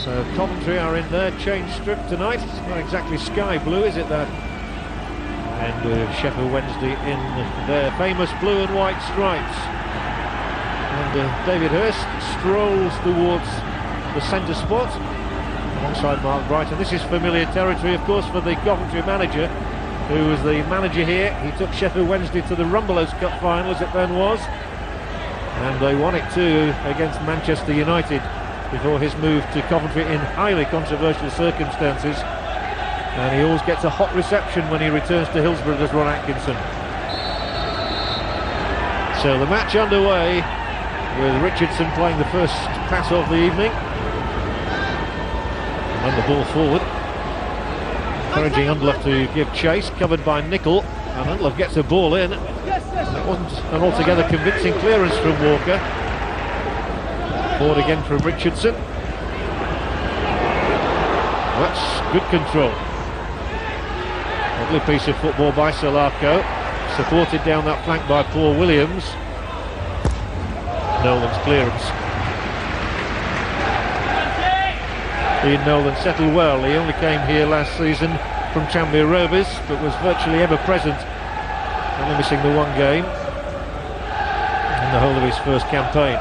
So Coventry are in their change strip tonight. It's not exactly sky blue, is it, that? And Sheffield Wednesday in their famous blue and white stripes. And David Hurst strolls towards the centre spot alongside Mark Bright. And this is familiar territory, of course, for the Coventry manager, who was the manager here. He took Sheffield Wednesday to the Rumbelows Cup final, as it then was. And they won it too against Manchester United before his move to Coventry in highly controversial circumstances. And he always gets a hot reception when he returns to Hillsborough as Ron Atkinson. So the match underway with Richardson playing the first pass of the evening. And the ball forward. Encouraging Undloff to give chase, covered by Nicol. And Undloff gets the ball in. That wasn't an altogether convincing clearance from Walker. Forward again from Richardson. That's good control. Lovely piece of football by Solarco. Supported down that flank by Paul Williams. Nolan's clearance. Ian Nolan settled well. He only came here last season from Tranmere Rovers, but was virtually ever present, only missing the one game in the whole of his first campaign.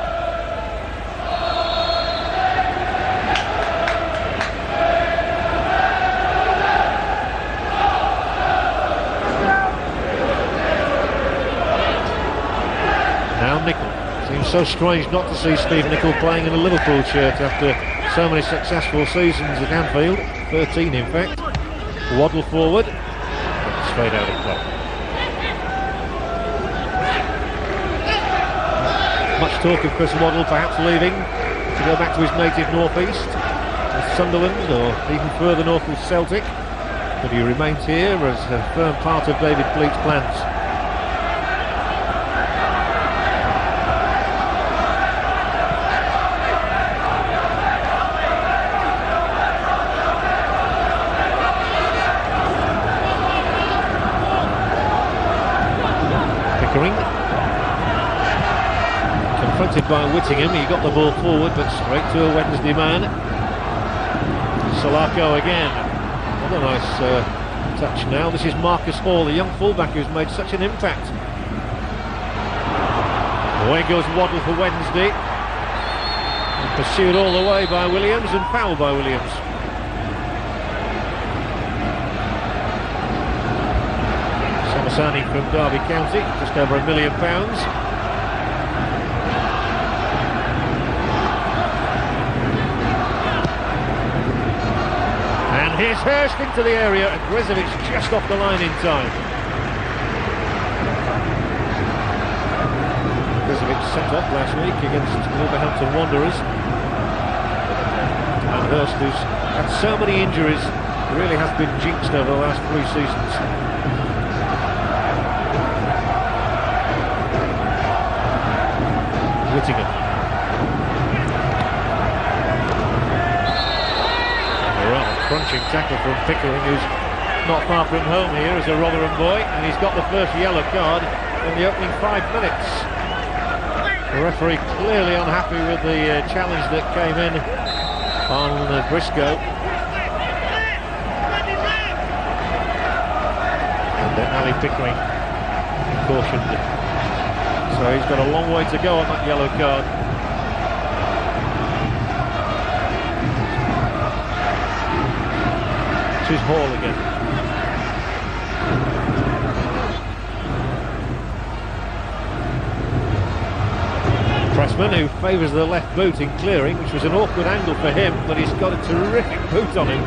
Now Nicol. Seems so strange not to see Steve Nicol playing in a Liverpool shirt after so many successful seasons at Anfield, 13 in fact. Waddle forward, straight out of play. Much talk of Chris Waddle perhaps leaving to go back to his native northeast, with Sunderland or even further north with Celtic, but he remains here as a firm part of David Pleat's plans. Confronted by Whittingham, he got the ball forward, but straight to a Wednesday man. Solarco again. Another nice touch now. This is Marcus Hall, the young fullback who's made such an impact. Away goes Waddle for Wednesday. And pursued all the way by Williams and fouled by Williams. Samasani from Derby County, just over £1 million. And here's Hurst into the area, and Grezovic just off the line in time. Grezovic set up last week against Wolverhampton Wanderers. And Hurst, who's had so many injuries, really has been jinxed over the last 3 seasons. Whittingham. A rather crunching tackle from Pickering, who's not far from home here as a Rotherham boy, and he's got the first yellow card in the opening 5 minutes. The referee clearly unhappy with the challenge that came in on Briscoe. And Ali Pickering cautioned. So he's got a long way to go on that yellow card. This is Hall again. Pressman, who favours the left boot in clearing, which was an awkward angle for him, but he's got a terrific boot on him.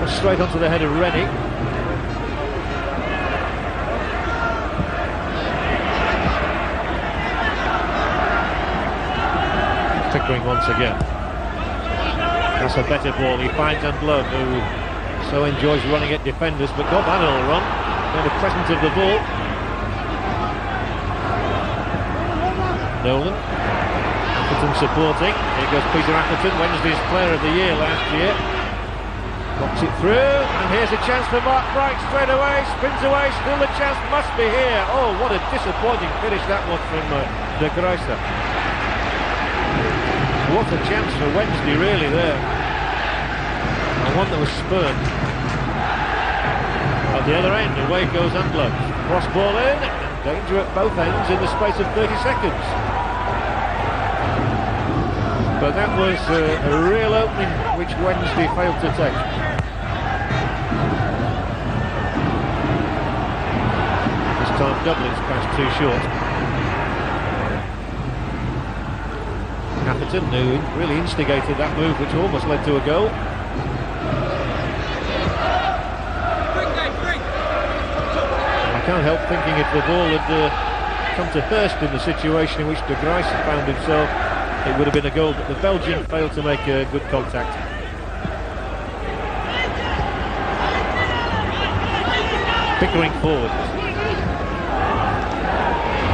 Straight onto the head of Rennie. Pickering once again. That's a better ball. He finds Undloff, who so enjoys running at defenders, but got that all wrong. Made a present of the ball. Nolan. Appleton supporting. Here goes Peter Appleton, Wednesday's player of the year last year. Box it through, and here's a chance for Mark Bright straight away. Spins away, still the chance must be here. Oh, what a disappointing finish that was from De Gruyter. What a chance for Wednesday really there. one that was spurned. At the other end, away goes Unlove. Cross ball in, and danger at both ends in the space of 30 seconds. But that was a real opening which Wednesday failed to take. This time Dublin's passed too short. Atherton, who really instigated that move which almost led to a goal. I can't help thinking if the ball had come to Hurst in the situation in which De Grijs found himself, it would have been a goal, but the Belgian failed to make a good contact. Pickering forward.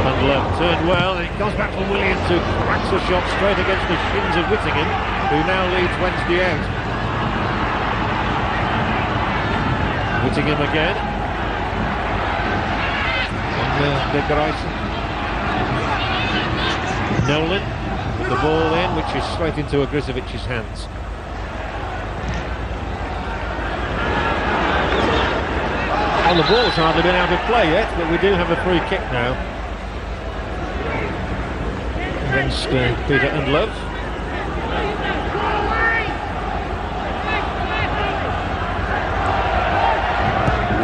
Unlove turned well, and it comes back from Williams, who cracks a shot straight against the shins of Whittingham, who now leads Wednesday out. Whittingham again. And De Grijs. Nolan. The ball in, which is straight into Ogrisovic's hands. Well, the ball's hardly been out of play yet, but we do have a free kick now against Peter Unlove.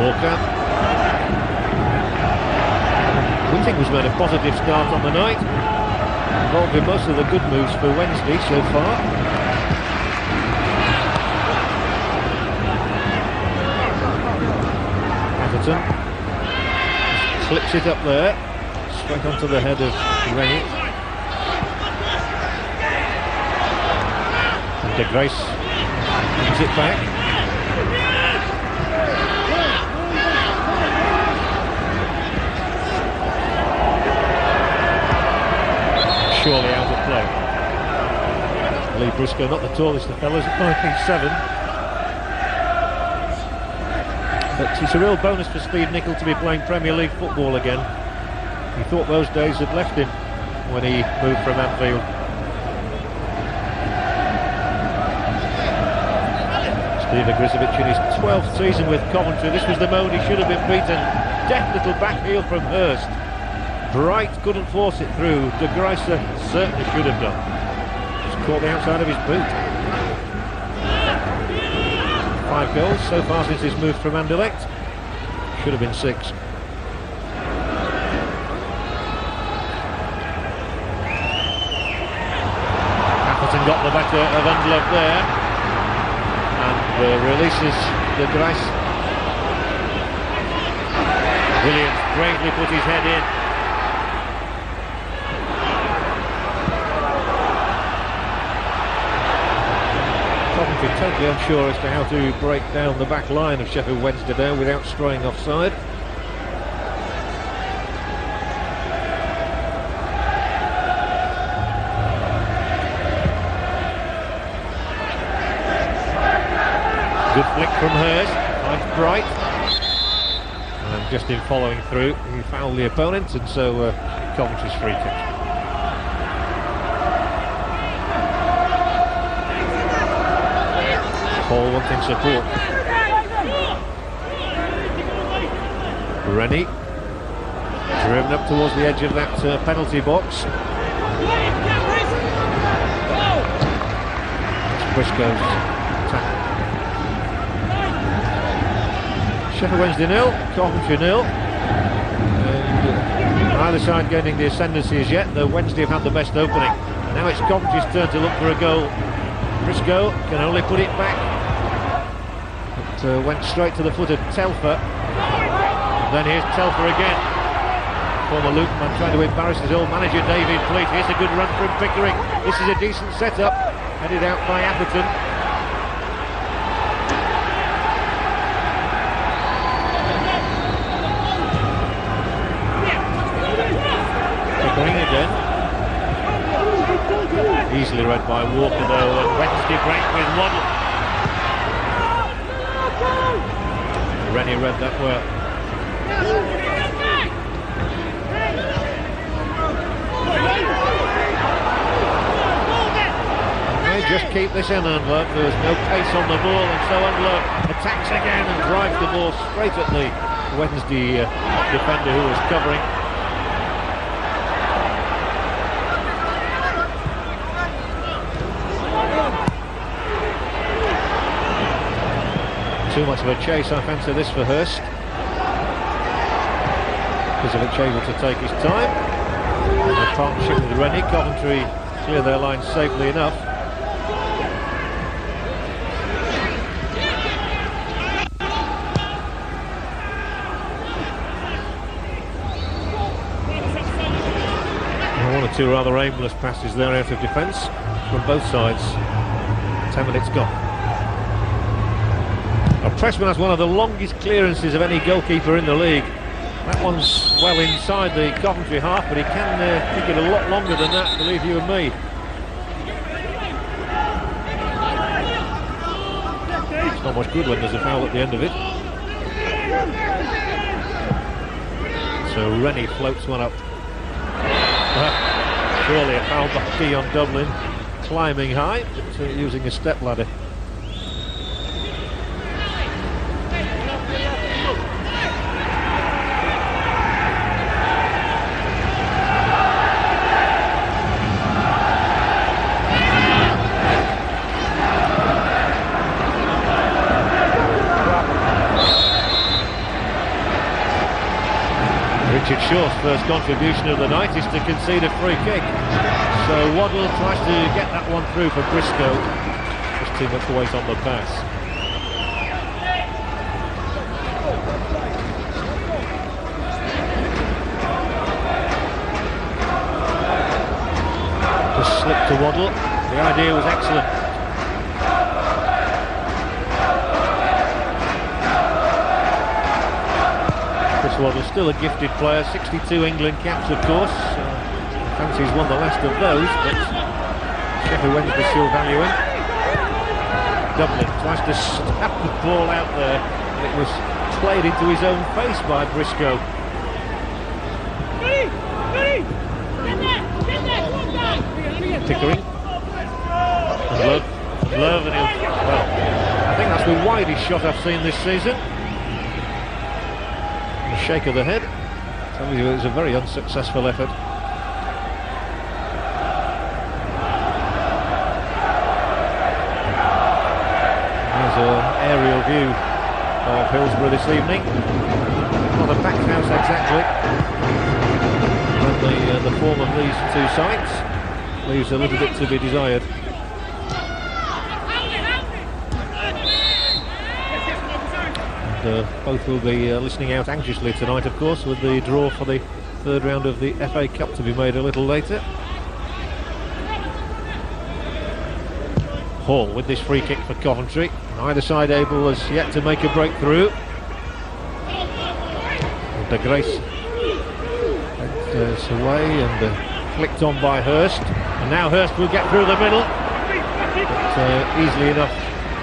Walker. Whittingham's made a positive start on the night, involved in most of the good moves for Wednesday so far. Atherton slips it up there, straight onto the head of Rennie. And De Grijs brings it back. Surely out of play. Lee Briscoe, not the tallest of fellas, at 5'7". But it's a real bonus for Steve Nicol to be playing Premier League football again. He thought those days had left him when he moved from Anfield. Steve Ogrizovic in his 12th season with Coventry. This was the moment he should have been beaten. Deft little back heel from Hurst. Bright couldn't force it through. De Grijs certainly should have done. Just caught the outside of his boot. 5 goals so far since his move from Anderlecht. Should have been 6. Atherton got the better of Unlove there, and releases De Grijs. Williams bravely put his head in. Coventry totally unsure as to how to break down the back line of Sheffield Wednesday there without straying offside. Good flick from Hurst, finds Bright, and just in following through he fouled the opponent, and so Coventry's free kick. Paul wanting support. Rennie driven up towards the edge of that penalty box. Briscoe's tackle. Sheffield Wednesday 0, Coventry 0. And neither side gaining the ascendancy as yet, though Wednesday have had the best opening. And now it's Coventry's turn to look for a goal. Briscoe can only put it back. It went straight to the foot of Telfer. And then here's Telfer again. Former Luton trying to embarrass his old manager David Fleet. Here's a good run from Pickering. This is a decent setup. Headed out by Atherton. Pickering again. Easily read by Walker though, and Wednesday break with Waddle. Rennie read that well. Okay, just keep this in, Unlock. There was no pace on the ball, and so Unlock attacks again and drives the ball straight at the Wednesday defender who was covering. Too much of a chase, I fancy this for Hurst. Kovacic able to take his time. In a partnership with Rennie, Coventry clear their line safely enough. One or two rather aimless passes there out of defence from both sides. 10 minutes gone. Pressman has one of the longest clearances of any goalkeeper in the league. That one's well inside the Coventry half, but he can kick it a lot longer than that, believe you and me. It's not much good when there's a foul at the end of it. So Rennie floats one up. Surely a foul by Dion Dublin, climbing high, but using a step ladder. Richard Shaw's first contribution of the night is to concede a free kick. So Waddle tries to get that one through for Briscoe. Just too much weight on the pass. Just slipped to Waddle. The idea was excellent. Waddle still a gifted player, 62 England caps of course. Fancy he's won the last of those, but Sheffield Wednesday still value him. Dublin tries to stab the ball out there, and it was played into his own face by Briscoe. Pickering. And Love, and well, I think that's the widest shot I've seen this season. A shake of the head. Tell you, it was a very unsuccessful effort. There's an aerial view of Hillsborough this evening. Not a packed house exactly, but the form of these two sites leaves a little bit to be desired. Both will be listening out anxiously tonight, of course, with the draw for the third round of the FA Cup to be made a little later. Hall with this free kick for Coventry. Either side able as yet to make a breakthrough. De Grace it's away and flicked on by Hurst. And now Hurst will get through the middle. But, easily enough,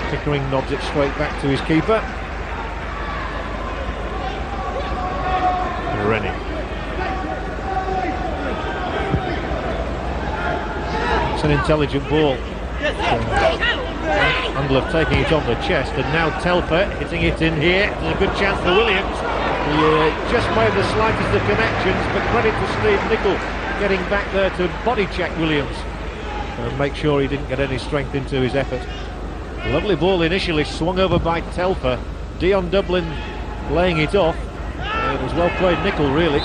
Pickering nods it straight back to his keeper. Rennie. It's an intelligent ball. Unglove taking it on the chest, and now Telfer hitting it in here. There's a good chance for Williams. He just made the slightest of connections, but credit to Steve Nicol getting back there to body check Williams and make sure he didn't get any strength into his effort. Lovely ball initially, swung over by Telfer. Dion Dublin laying it off. It was well played, Nicol, really.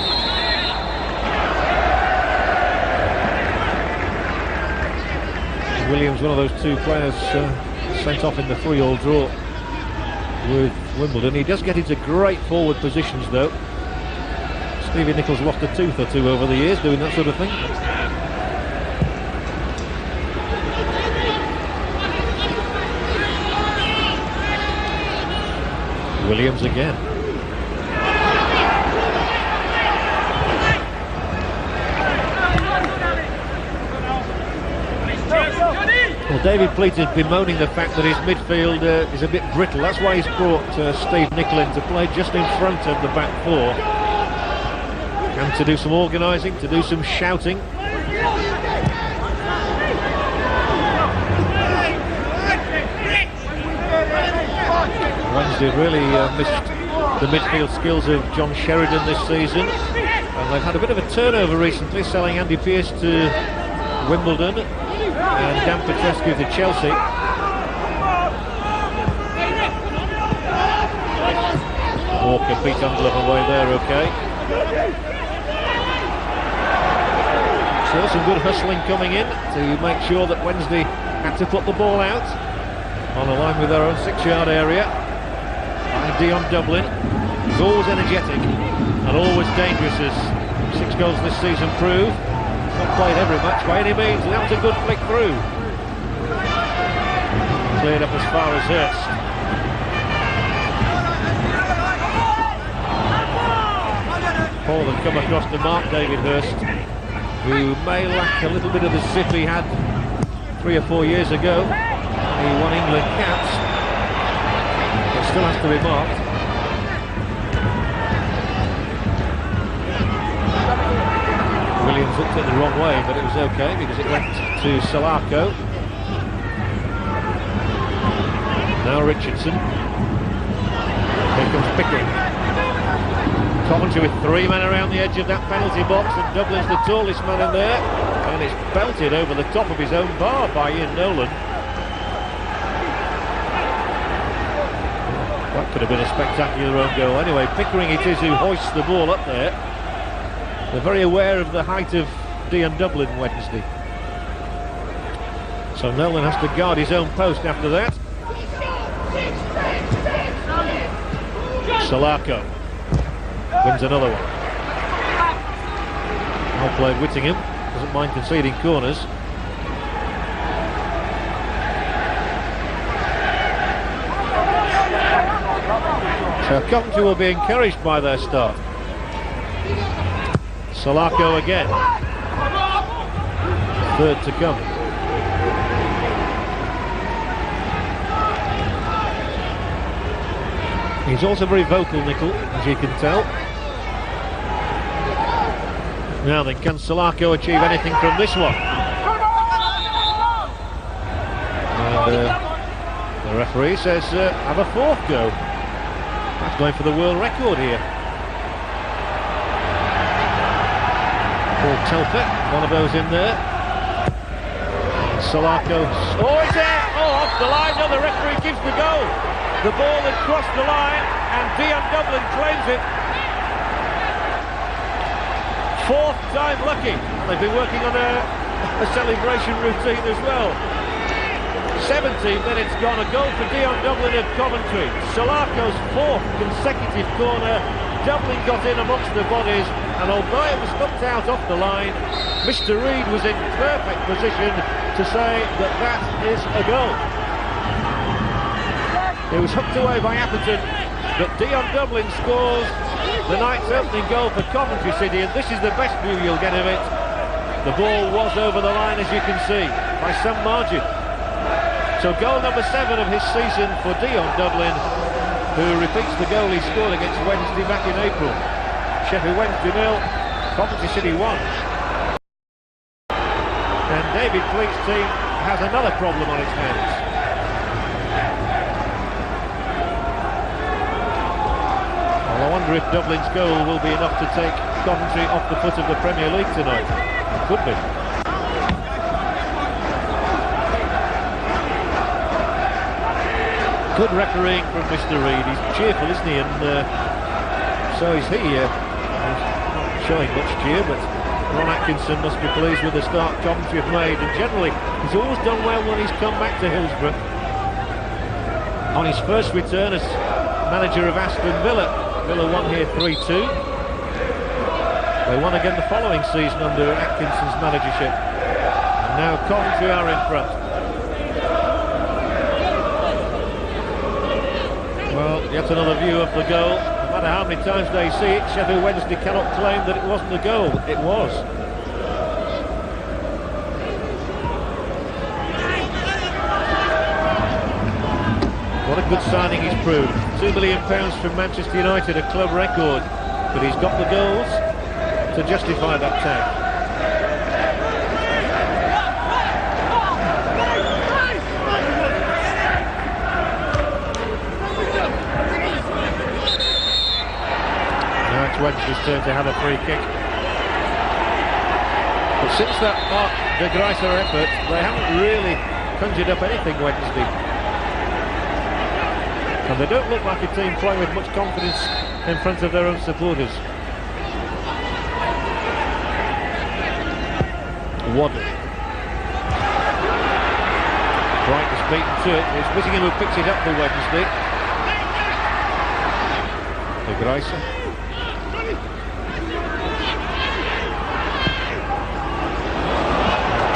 Williams, one of those two players sent off in the 3-all draw with Wimbledon. He does get into great forward positions, though. Stevie Nichol's lost a tooth or two over the years doing that sort of thing. Williams again. Well, David Pleater's bemoaning the fact that his midfield is a bit brittle. That's why he's brought Steve Nicol in to play just in front of the back four. And to do some organising, to do some shouting. Wednesday have really missed the midfield skills of John Sheridan this season, and they've had a bit of a turnover recently, selling Andy Pearce to Wimbledon and Dan Petrescu to Chelsea. Walker beat Undlove away there, okay. So some good hustling coming in to make sure that Wednesday had to put the ball out on a line with their own 6-yard area. And Dion Dublin is always energetic and always dangerous, as 6 goals this season prove. Not played every match by any means, and that was a good flick through. Cleared up as far as Hurst. Paul had come across to mark David Hurst, who may lack a little bit of the zip he had 3 or 4 years ago. He won England caps, but still has to be marked. Williams looked it the wrong way, but it was okay because it went to Salako. Now Richardson. Here comes Pickering. Coventry with 3 men around the edge of that penalty box, and Dublin's the tallest man in there, and it's belted over the top of his own bar by Ian Nolan. That could have been a spectacular own goal. Anyway, Pickering it is who hoists the ball up there. They're very aware of the height of Dion Dublin Wednesday. So Nolan has to guard his own post after that. Salako wins another one. Well played Whittingham, doesn't mind conceding corners. So Coventry will be encouraged by their start. Salako again. Third to come. He's also very vocal, Nicol, as you can tell. Now then, can Salako achieve anything from this one? And the referee says have a 4th go. That's going for the world record here. Paul Telfer, one of those in there. Salako. Oh, it's there! Oh, off the line. No, the referee gives the goal. The ball had crossed the line, and Dion Dublin claims it. 4th time lucky. They've been working on a celebration routine as well. 17, then it's gone. A goal for Dion Dublin of Coventry. Salako's 4th consecutive corner. Dublin got in amongst the bodies, and although it was hooked out off the line, Mr. Reid was in perfect position to say that that is a goal. It was hooked away by Atherton, but Dion Dublin scores the night's opening goal for Coventry City, and this is the best view you'll get of it. The ball was over the line, as you can see, by some margin. So goal number 7 of his season for Dion Dublin, who repeats the goal he scored against Wednesday back in April. Sheffield Wednesday 0, Coventry City 1. And David Fleet's team has another problem on its hands. Well, I wonder if Dublin's goal will be enough to take Coventry off the foot of the Premier League tonight. Could be. Good refereeing from Mr. Reid. He's cheerful, isn't he? And so is he. He's not showing much cheer, but Ron Atkinson must be pleased with the start Coventry have made. And generally, he's always done well when he's come back to Hillsborough. On his first return as manager of Aston Villa, Villa won here 3-2. They won again the following season under Atkinson's managership. And now Coventry are in front. Well, yet another view of the goal. No matter how many times they see it, Sheffield Wednesday cannot claim that it wasn't a goal. It was. What a good signing he's proved. £2 million from Manchester United, a club record. But he's got the goals to justify that tag. Wednesday's turn to have a free kick. But since that Mark de Gruyter effort, they haven't really conjured up anything Wednesday. And they don't look like a team playing with much confidence in front of their own supporters. Waddle. Bright is beaten to it. It's Whittingham who picks it up for Wednesday. De Gruyter.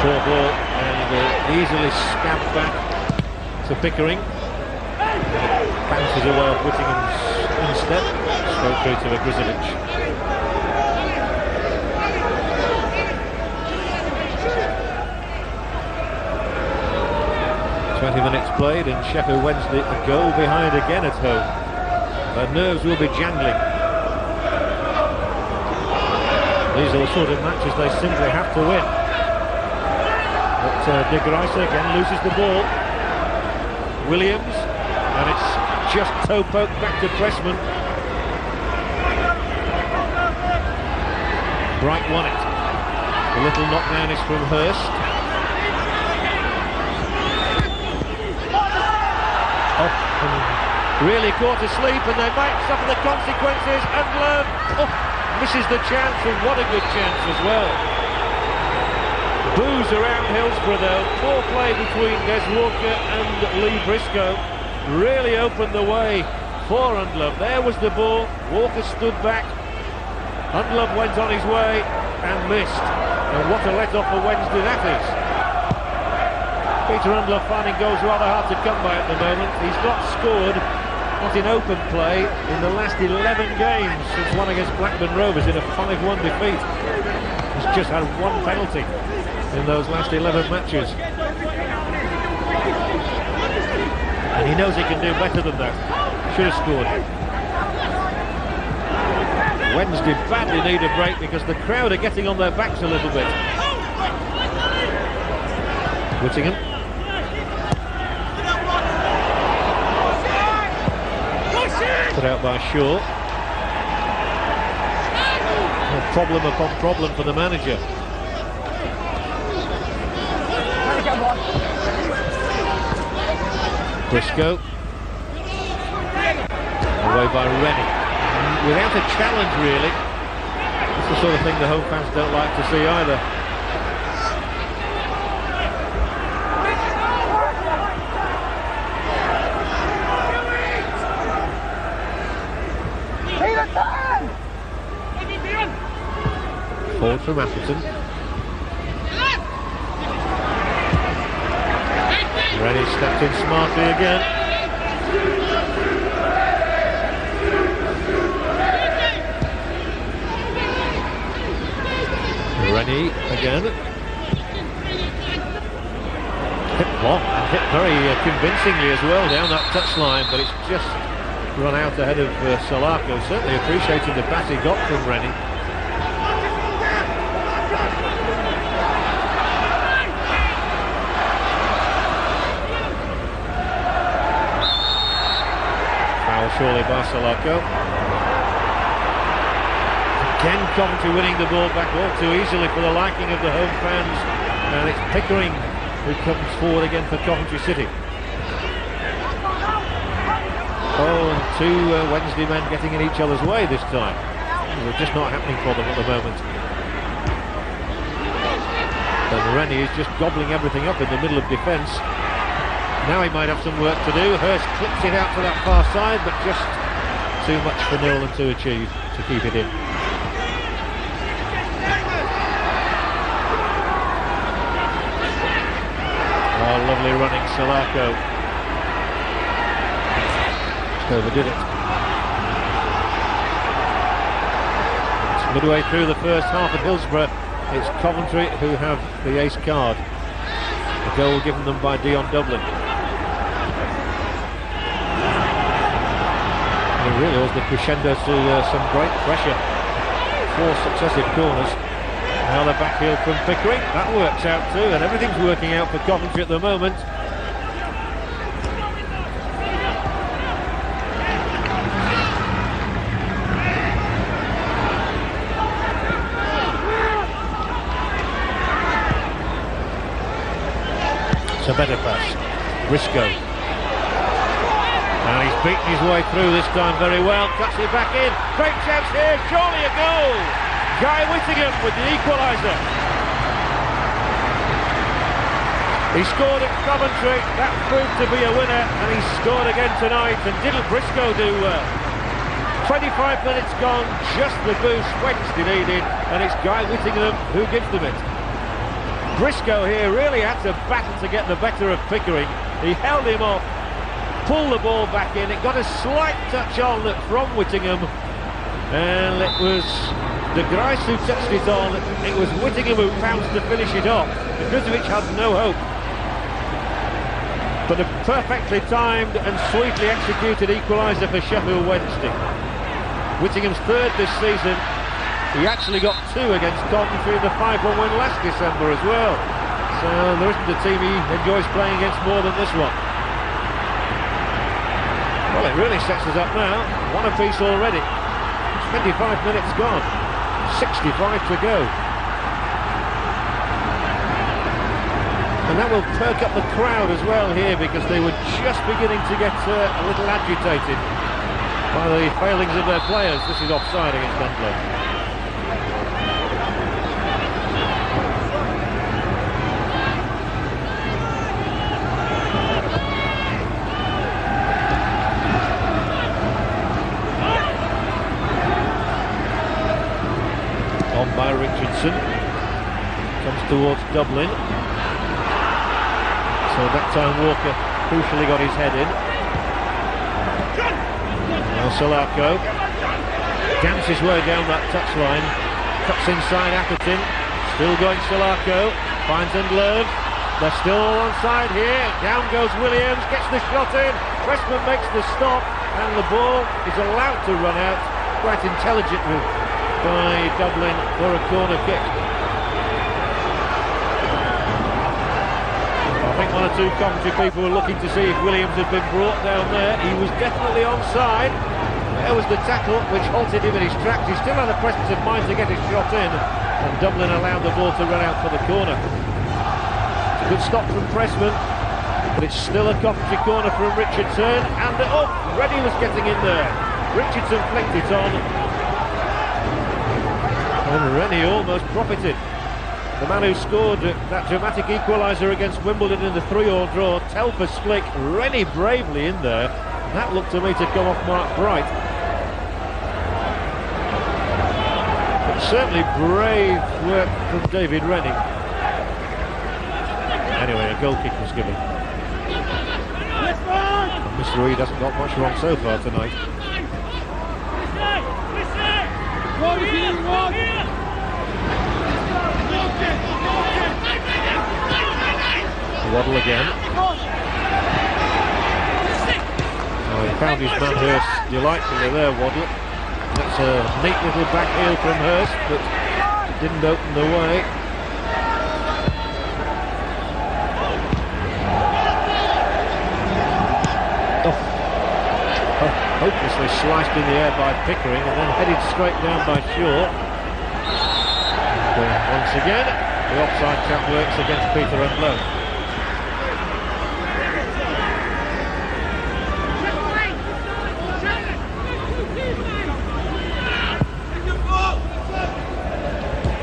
Poor ball, and easily scabbed back to Pickering. Bounces away off Whittingham's instep, straight through to Igrizovic. 20 minutes played, and Sheffield Wednesday a goal behind again at home. Their nerves will be jangling. These are the sort of matches they simply have to win. But de Gruyter again loses the ball. Williams, and it's just toe poke back to Pressman. Bright won it. The little knockdown is from Hurst. Really caught asleep, and they might suffer the consequences. And misses the chance, and what a good chance as well. Boos around Hillsborough though. Poor play between Des Walker and Lee Briscoe really opened the way for Undlove. There was the ball. Walker stood back. Undlove went on his way and missed. And what a let-off for Wednesday that is. Peter Undlove finding goals rather hard to come by at the moment. He's not scored, not in open play, in the last 11 games since one against Blackburn Rovers in a 5-1 defeat. He's just had one penalty in those last 11 matches. And he knows he can do better than that. Should have scored. Wednesday badly need a break because the crowd are getting on their backs a little bit. Whittingham. Put out by Shaw. Problem upon problem for the manager. Briscoe. Away by Rennie. Without a challenge really. It's the sort of thing the home fans don't like to see either. Forward from Appleton. Rennie stepped in smartly again. Rennie again. Hit long, hit very convincingly as well down that touchline, but it's just run out ahead of Salako. Certainly appreciating the pass he got from Rennie. Surely by Salako. Again Coventry winning the ball back all too easily for the liking of the home fans, and it's Pickering who comes forward again for Coventry City. Oh, and two Wednesday men getting in each other's way this time. It's just not happening for them at the moment. And Rennie is just gobbling everything up in the middle of defence. Now he might have some work to do. Hurst clips it out to that far side, but just too much for Newell to achieve to keep it in. Oh, lovely running, Salako. Just overdid it. It's midway through the first half at Hillsborough. It's Coventry who have the ace card. A goal given them by Dion Dublin. It really was the crescendo to some great pressure. 4 successive corners. Now the backfield from Pickering. That works out too, and everything's working out for Coventry at the moment. It's a better pass. Briscoe. And he's beaten his way through this time very well. Cuts it back in. Great chance here. Surely a goal. Guy Whittingham with the equaliser. He scored at Coventry. That proved to be a winner. And he scored again tonight. And didn't Briscoe do well? 25 minutes gone. Just the boost Wednesday needed. And it's Guy Whittingham who gives them it. Briscoe here really had to battle to get the better of Pickering. He held him off. Pulled the ball back in, it got a slight touch on from Whittingham, and it was De Grijs who touched it on. It was Whittingham who pounced to finish it off. Kuzovic had no hope. But a perfectly timed and sweetly executed equaliser for Sheffield Wednesday. Whittingham's third this season. He actually got two against Coventry in the 5-1 win last December as well. So there isn't a team he enjoys playing against more than this one. Well, it really sets us up now. One apiece already. 25 minutes gone. 65 to go. And that will perk up the crowd as well here, because they were just beginning to get a little agitated by the failings of their players. This is offside against Dunkley. By Richardson, comes towards Dublin, so that time Walker crucially got his head in. Now Solarco dances his way down that touchline, cuts inside Atherton, still going Solarco, finds Endlerv, they're still all onside here, down goes Williams, gets the shot in, Pressman makes the stop, and the ball is allowed to run out quite intelligently by Dublin for a corner kick. I think one or two Coventry people were looking to see if Williams had been brought down there. He was definitely onside. There was the tackle which halted him in his tracks. He still had the presence of mind to get his shot in, and Dublin allowed the ball to run out for the corner. It's a good stop from Pressman, but it's still a Coventry corner from Richardson, and Rennie was getting in there. Richardson flicked it on, and Rennie almost profited. The man who scored that dramatic equaliser against Wimbledon in the 3-3 draw, Telfer's flick, Rennie bravely in there. That looked to me to come off Mark Bright. But certainly brave work from David Rennie. Anyway, a goal kick was given. And Mr. Reid hasn't got much wrong so far tonight. Waddle again. Oh, he found his man Hurst delightfully there, Waddle. That's a neat little back heel from Hurst, but didn't open the way. Hopelessly sliced in the air by Pickering and then headed straight down by Shaw. And, once again, the offside trap works against Peter Endlerv.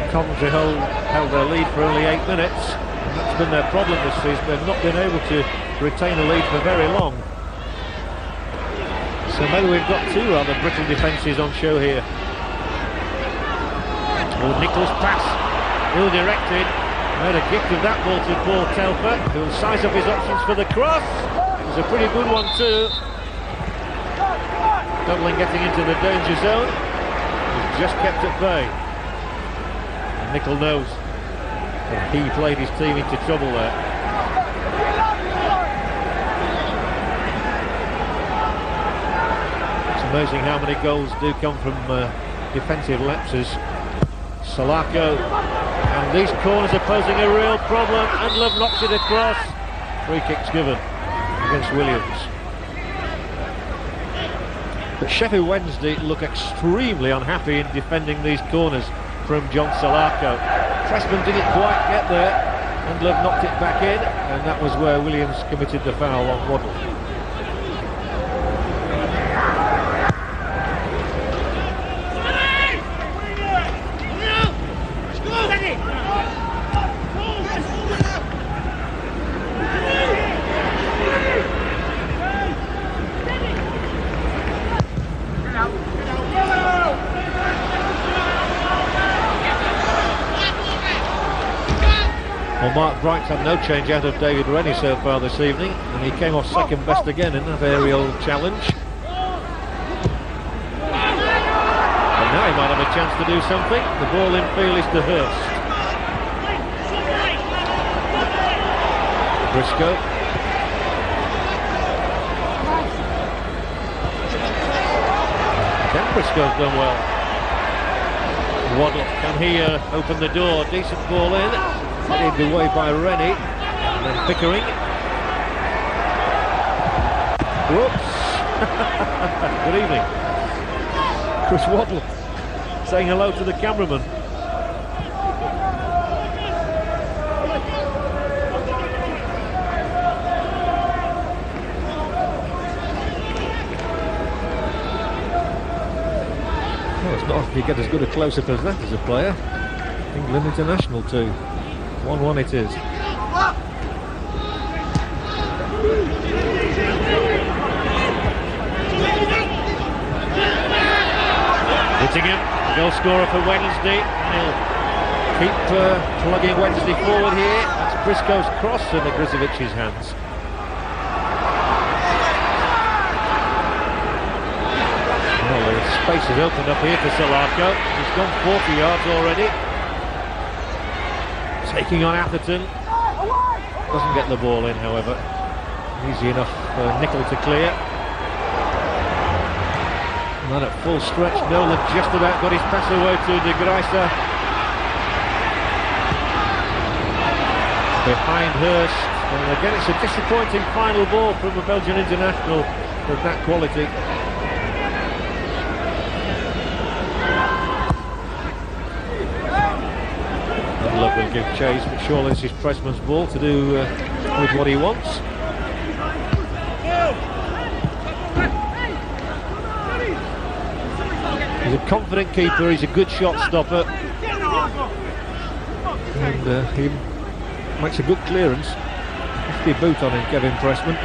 Coventry held their lead for only 8 minutes. That's been their problem this season. They've not been able to retain a lead for very long. So maybe we've got two rather brittle defences on show here. Oh, Nichols' pass, ill-directed. Made a gift of that ball to Paul Telfer, who'll size up his options for the cross. It was a pretty good one too. Dublin getting into the danger zone. He's just kept at bay. And Nicholl knows that he played his team into trouble there. Amazing how many goals do come from defensive lapses. Solarco, and these corners are posing a real problem. Endlerv knocks it across. Free kick's given against Williams. But Sheffield Wednesday look extremely unhappy in defending these corners from John Solarco. Pressman didn't quite get there, and Love knocked it back in, and that was where Williams committed the foul on Waddle. Well, Mark Bright's had no change out of David Rennie so far this evening, and he came off second best again in that aerial challenge. And now he might have a chance to do something. The ball in field is to Hurst. Briscoe. Again, Briscoe's done well. Waddle, can he open the door? Decent ball in. Headed away by Rennie, and then Pickering. Whoops! Good evening. Chris Waddle saying hello to the cameraman. Well, it's not often you get as good a close-up as that as a player. England international too. 1-1 it is. Whittingham, goal scorer for Wednesday. He'll keep plugging Wednesday forward here. That's Briscoe's cross into Grizovich's hands. Well, the space has opened up here for Solarco. He's gone 40 yards already. Taking on Atherton, doesn't get the ball in, however. Easy enough for Nicol to clear. And then at full stretch, Nolan just about got his pass away to De Gruyter. Behind Hurst, and again it's a disappointing final ball from a Belgian international of that quality. Love will give chase, but surely this is Pressman's ball to do with what he wants. He's a confident keeper, he's a good shot stopper, and he makes a good clearance. Must be a boot on him, Kevin Pressman.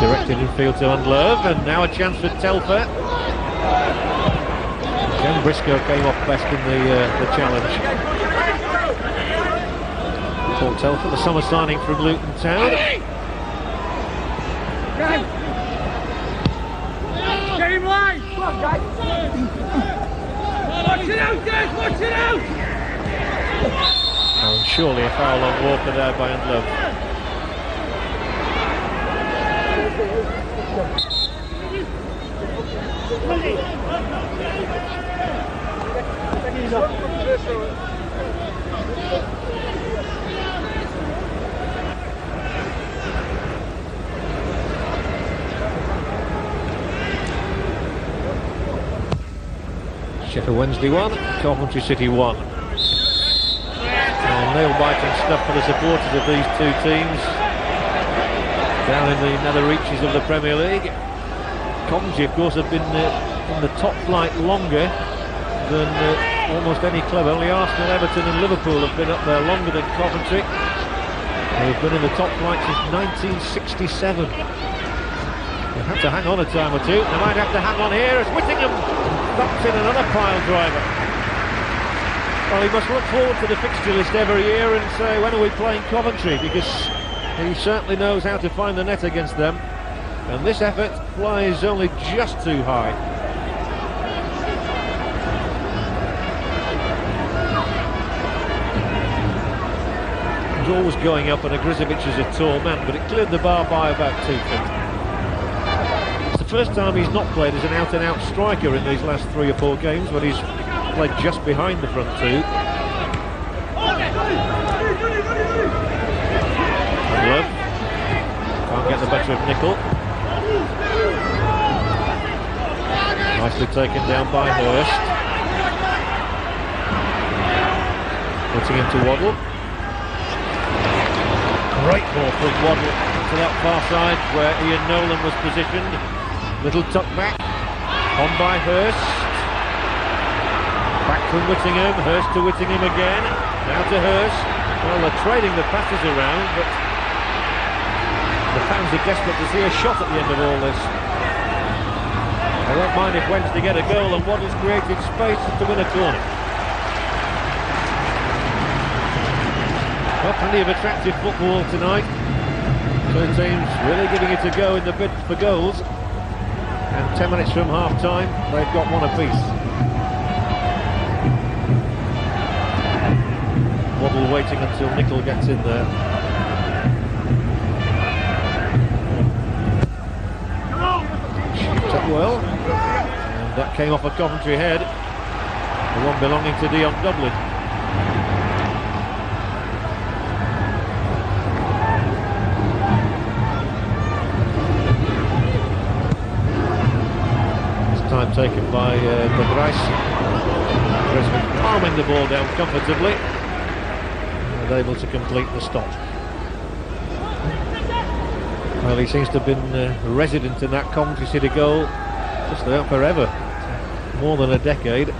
Directed in field to Unlove, and now a chance for Telfer. Again, Briscoe came off best in the challenge. Paul Telfer, the summer signing from Luton Town. Get him line! Come on, guys! Watch it out, guys! Watch it out! Oh, and surely a foul on Walker there by Unlove. Sheffield Wednesday 1, Coventry City 1. Nail-biting stuff for the supporters of these two teams down in the nether reaches of the Premier League. Coventry, of course, have been in the top flight longer than almost any club. Only Arsenal, Everton and Liverpool have been up there longer than Coventry. They've been in the top flight since 1967. They'll have to hang on a time or two. They might have to hang on here as Whittingham bumps in another pile driver. Well, he must look forward to the fixture list every year and say, when are we playing Coventry? Because he certainly knows how to find the net against them. And this effort flies only just too high. It's always going up, and Grizovic is a tall man, but it cleared the bar by about 2 feet. It's the first time he's not played as an out-and-out striker in these last 3 or 4 games, but he's played just behind the front two. Love can't get the better of Nicol. Nicely taken down by Hurst. Whittingham to Waddle. Great ball from Waddle to that far side where Ian Nolan was positioned. Little tuck back. On by Hurst. Back from Whittingham. Hurst to Whittingham again. Now to Hurst. Well, they're trading the passes around, but the fans are desperate to see a shot at the end of all this. I won't mind if Wednesday get a goal, and Waddle's created space to win a corner. Well, plenty of attractive football tonight. Two teams really giving it a go in the bid for goals. And 10 minutes from half-time, they've got one apiece. Waddle waiting until Nicol gets in there. Shoots up well. And that came off a Coventry head. The one belonging to Dion Dublin. Time taken by De Vries. Presman palming the ball down comfortably and able to complete the stop. Well, he seems to have been resident in that Coventry City goal just about forever, more than a decade.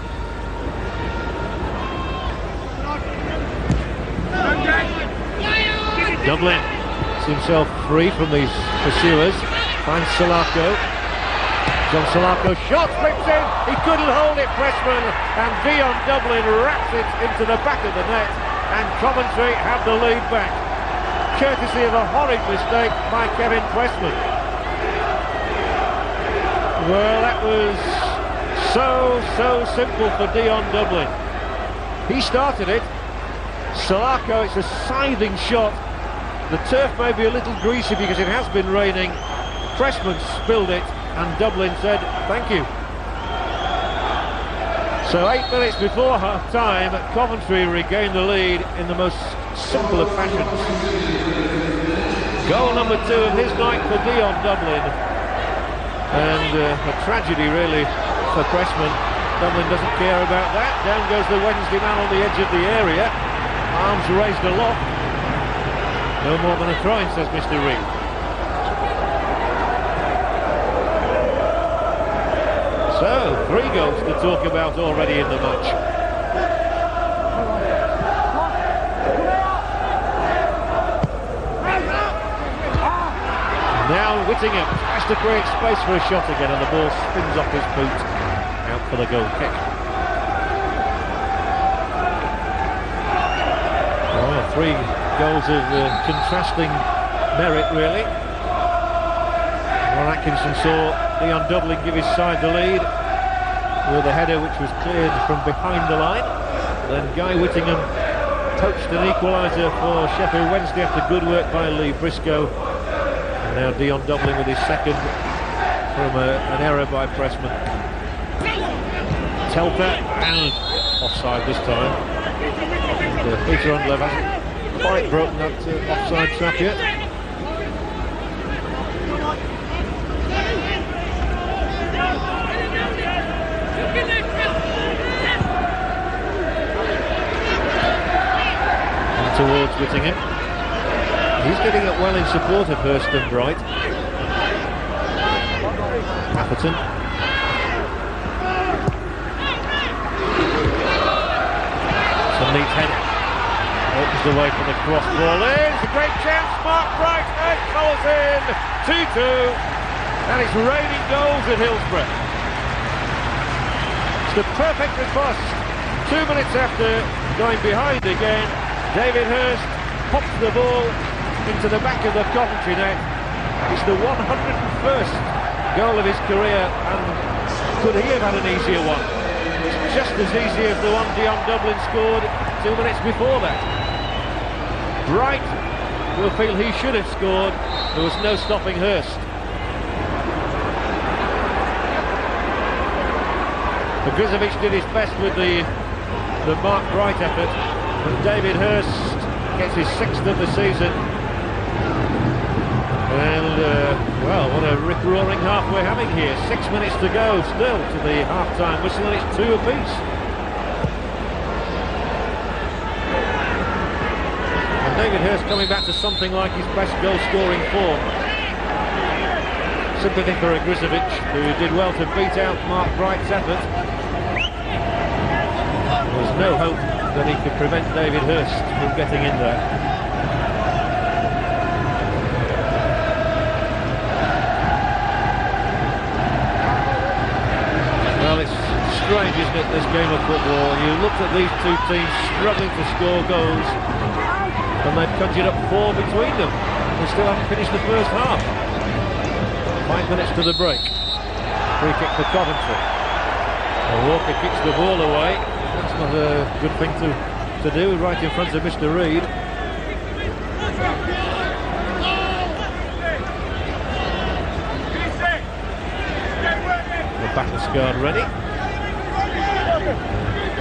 Dublin gets himself free from these pursuers, finds Salako. John Salako shot, flips in, he couldn't hold it, Pressman, and Dion Dublin wraps it into the back of the net, and Coventry have the lead back, courtesy of a horrid mistake by Kevin Pressman. Well, that was so simple for Dion Dublin. He started it. Salako, it's a scything shot. The turf may be a little greasy because it has been raining. Pressman spilled it, and Dublin said, thank you. So 8 minutes before half-time, Coventry regained the lead in the most simple of fashions. Goal number 2 of his night for Dion Dublin. And a tragedy, really, for Pressman. Dublin doesn't care about that. Down goes the Wednesday man on the edge of the area. Arms raised aloft. No more than a throw-in, says Mr. Reed. So, 3 goals to talk about already in the match. Now Whittingham tries to create space for a shot again, and the ball spins off his boot, out for the goal kick. Oh, 3 goals of contrasting merit, really. Ron Atkinson saw Dion Dublin give his side the lead with a header which was cleared from behind the line. Then Guy Whittingham poached an equaliser for Sheffield Wednesday after good work by Lee Briscoe. And now Dion Dublin with his second from an error by Pressman. Telfer, and offside this time. And, Peter Undlev hasn't quite broken that offside trap yet. Towards Whittingham. He's getting up well in support of Hurst and Bright. Atherton. Some neat header. Opens the way for the cross ball in. It's a great chance. Mark Bright and goes in. 2-2. And it's raining goals at Hillsborough. It's the perfect riposte. 2 minutes after going behind again, David Hurst pops the ball into the back of the Coventry net. It's the 101st goal of his career, and could he have had an easier one? It's just as easy as the one Dion Dublin scored 2 minutes before that. Bright will feel he should have scored. There was no stopping Hurst. Grizovic did his best with the Mark Bright effort. And David Hurst gets his 6th of the season. And, well, what a rip-roaring half we're having here. 6 minutes to go still to the half-time whistle, and it's 2 apiece. David Hurst coming back to something like his best goal-scoring form. Sympathy for Grizovic, who did well to beat out Mark Bright's effort. There was no hope that he could prevent David Hurst from getting in there. Well, it's strange, isn't it, this game of football? You looked at these two teams struggling to score goals, and they've conjured up 4 between them. They still haven't finished the first half. 5 minutes to the break. Free kick for Coventry. Walker kicks the ball away. That's not a good thing to do right in front of Mr. Reid. The back of Scarred ready.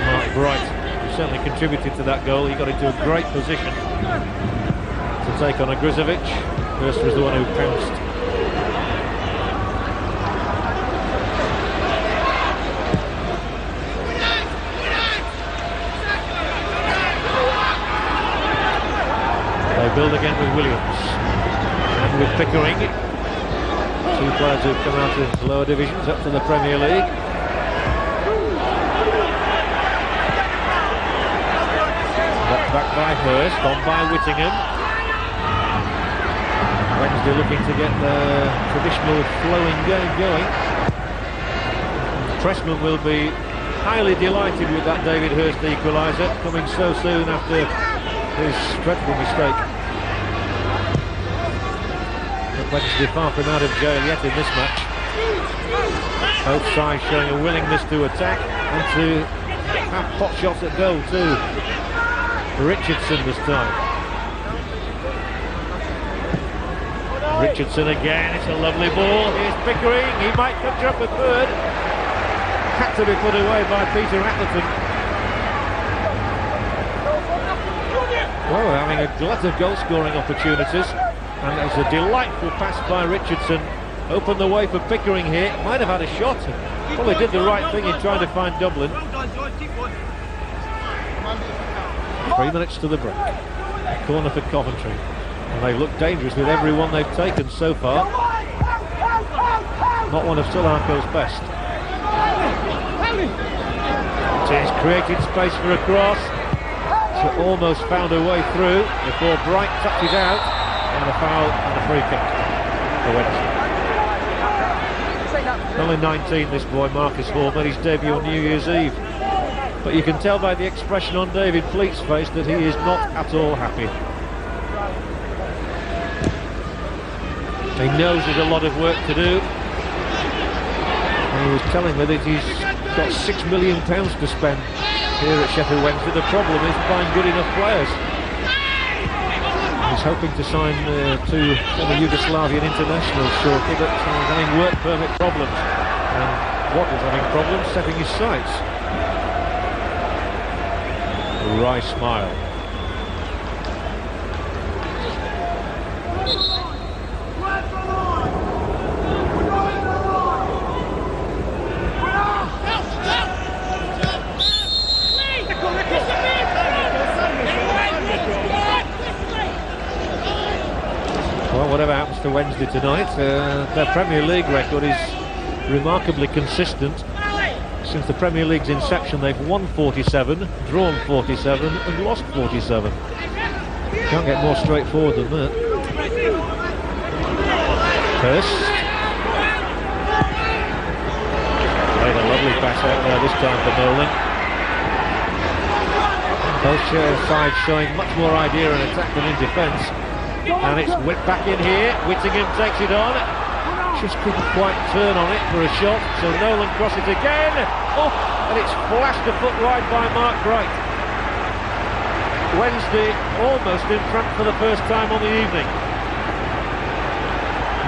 Mark Bright, who certainly contributed to that goal. He got into a great position to take on Grizovic. Hurst was the one who pounced. They build again with Williams and with Pickering. 2 players who've come out of lower divisions up to the Premier League. Knocked back by Hurst, on by Whittingham. Wednesday looking to get the traditional flowing game going. Pressman will be highly delighted with that David Hurst equaliser, coming so soon after his dreadful mistake. But Wednesday far from out of jail yet in this match. Both sides showing a willingness to attack and to have pot shots at goal too. Richardson this time. Richardson again, it's a lovely ball. Here's Pickering, he might conjure up a third. Had to be put away by Peter Atherton. Well, having a glut of goal-scoring opportunities, and it was a delightful pass by Richardson. Opened the way for Pickering here. Might have had a shot. Probably did the right thing in trying to find Dublin. 3 minutes to the break. Corner for Coventry. And they've looked dangerous with every one they've taken so far. Not one of Sularko's best. It has created space for a cross. She almost found her way through before Bright touches out, and a foul and a free kick for Wednesday. Only 19, this boy Marcus Hall, made his debut on New Year's Eve, but you can tell by the expression on David Fleet's face that he is not at all happy. He knows there's a lot of work to do, and he was telling me that he's got £6 million to spend here at Sheffield Wednesday. The problem is finding good enough players. He's hoping to sign 2 former Yugoslavian internationals shortly, but he's having work permit problems. And Waddle's having problems setting his sights. A wry smile. Well, whatever happens to Wednesday tonight, their Premier League record is remarkably consistent. Since the Premier League's inception, they've won 47, drawn 47 and lost 47. Can't get more straightforward than that. Hurst. Played a lovely pass out there this time for Nolan. Both sides showing much more idea in attack than in defence. And it's whipped back in here. Whittingham takes it on. Just couldn't quite turn on it for a shot. So Nolan crosses it again. Oh, and it's flashed a foot wide by Mark Bright. Wednesday almost in front for the first time on the evening.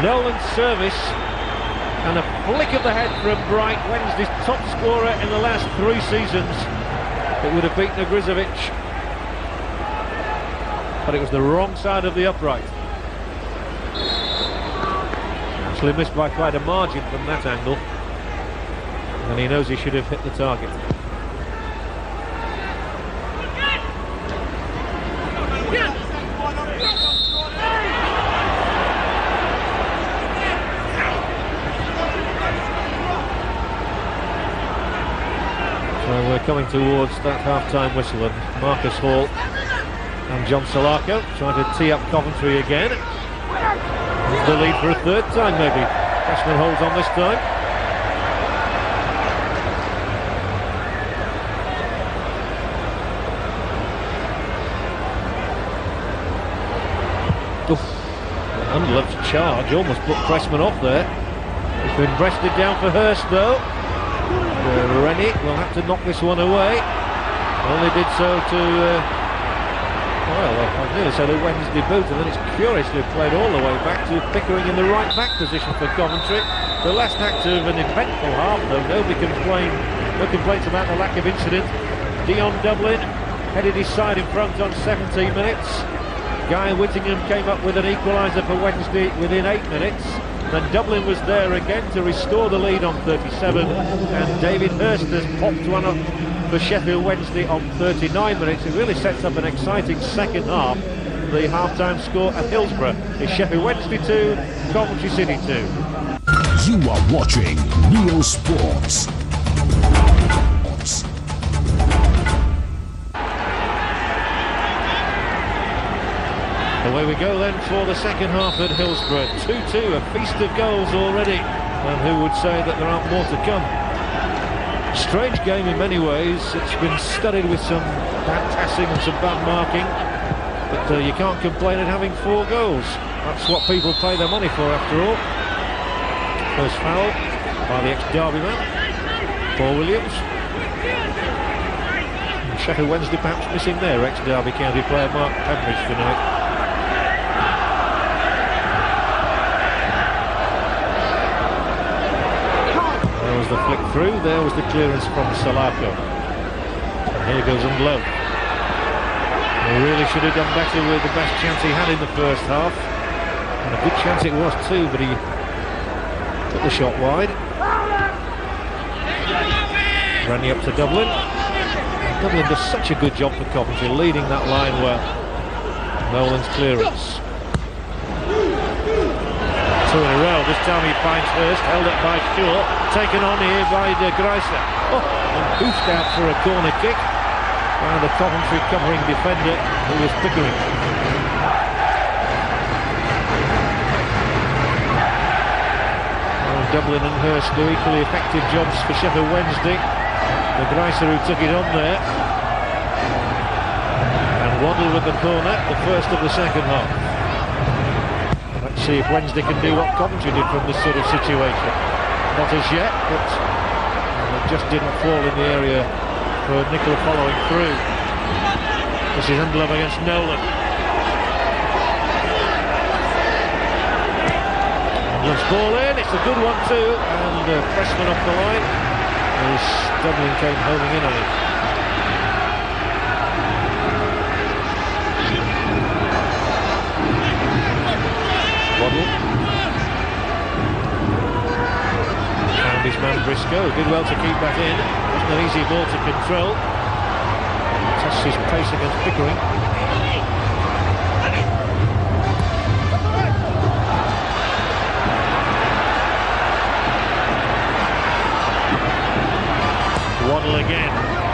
Nolan's service and a flick of the head from Bright, Wednesday's top scorer in the last 3 seasons. It would have beaten Grizovic, but it was the wrong side of the upright. Actually missed by quite a margin from that angle, and he knows he should have hit the target. coming towards that half-time whistle, and Marcus Hall and John Salako trying to tee up Coventry again. The lead for a third time, maybe. Pressman holds on this time. Unloved charge, almost put Pressman off there. It's been breasted down for Hurst though. Rennie will have to knock this one away. Only did so to, well, I'd nearly say the Wednesday boot, and then it's curiously played all the way back to Pickering in the right back position for Coventry. The last act of an eventful half though, nobody can complain, no complaints about the lack of incident. Dion Dublin headed his side in front on 17 minutes. Guy Whittingham came up with an equaliser for Wednesday within 8 minutes. Then Dublin was there again to restore the lead on 37, and David Hurst has popped one up for Sheffield Wednesday on 39 minutes. It really sets up an exciting second half. The half-time score at Hillsborough is Sheffield Wednesday 2, Coventry City 2. You are watching Neo Sports. Away we go then for the second half at Hillsborough. 2-2, a feast of goals already. And who would say that there aren't more to come? Strange game in many ways. It's been studded with some bad passing and some bad marking. But you can't complain at having 4 goals. That's what people pay their money for after all. First foul by the ex-Derby man, Paul Williams. And Sheffield Wednesday perhaps missing their ex-Derby County player Mark Pembridge tonight. The flick through, there was the clearance from Salako. And here goes Unlove. He really should have done better with the best chance he had in the first half. And a good chance it was too, but he took the shot wide. Rennie up to Dublin. And Dublin does such a good job for Coventry, leading that line well. Nolan's clearance. 2 in a row. This time he finds Hurst, held up by Shaw, taken on here by De Greiser. Oh, and boosted out for a corner kick by the Coventry covering defender, who was Pickering. Well, Dublin and Hurst do equally effective jobs for Sheffield Wednesday. De Greiser who took it on there. And Waddle with the corner, the first of the second half. Let's see if Wednesday can do what Coventry did from this sort of situation. Not as yet, but it just didn't fall in the area for Nicola following through. This is Unlove against Nolan. Unlove's ball in, it's a good one too, and Pressman off the line as Dublin came homing in on it. Waddle. Found his man Briscoe, did well to keep that in. Wasn't an easy ball to control. Tests his pace against Pickering. Waddle again.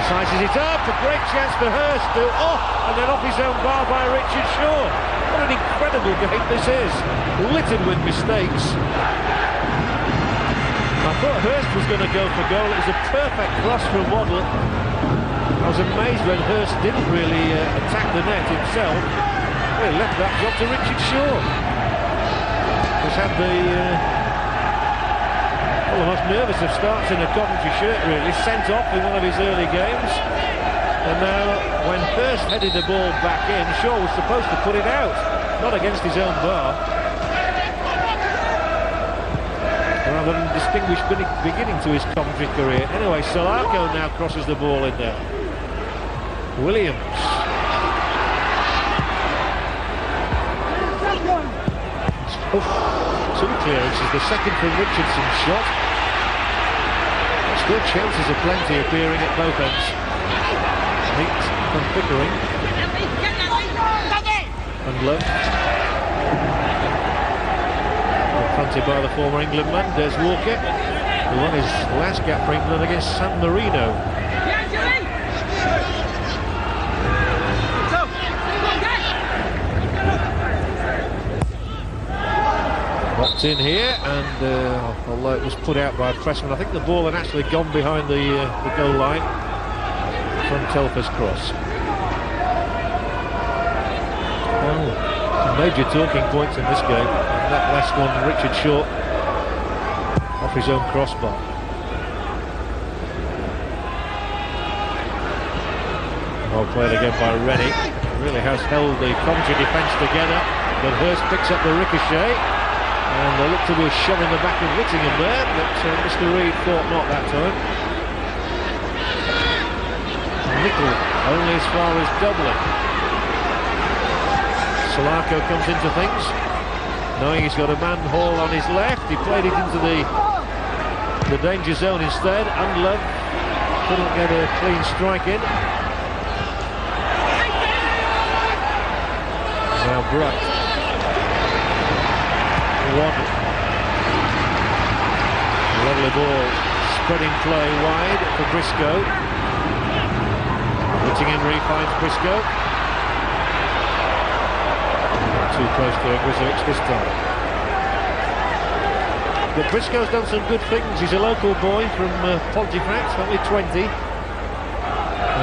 Sizes it up, a great chance for Hurst to, and then off his own bar by Richard Shaw. What an incredible game this is, littered with mistakes. I thought Hurst was going to go for goal. It was a perfect cross from Waddle. I was amazed when Hurst didn't really attack the net himself. Well, he left that job to Richard Shaw. He's had the most nervous of starts in a Coventry shirt, really, sent off in one of his early games. And now, when Hurst headed the ball back in, Shaw was supposed to put it out, not against his own bar. Rather than distinguished beginning to his Coventry career. Anyway, Salako now crosses the ball in there. Williams. Two clearances, the second from Richardson's shot. Still chances aplenty appearing at both ends. Neat from Pickering. And Love. Confronted by the former England man, Des Walker, who won his last gap for England against San Marino. Knocked in here, and although it was put out by Pressman, I think the ball had actually gone behind the goal line from Telfer's cross. Well, major talking points in this game. That last one, Richard Short, off his own crossbar. Well played again by Rennie. Really has held the Coventry defence together, but Hurst picks up the ricochet, and they look to be a shot in the back of Whittingham there, but Mr. Reid thought not that time. Nickel only as far as Dublin. Solarco comes into things, knowing he's got a man Hall on his left. He played it into the danger zone instead. Unlove couldn't get a clean strike in. Now Bright. Waddle. Lovely ball. Spreading play wide for Briscoe. Whittingham finds Briscoe. Not too close to Grizovic this time. But Briscoe's done some good things. He's a local boy from Pontefract, only 20.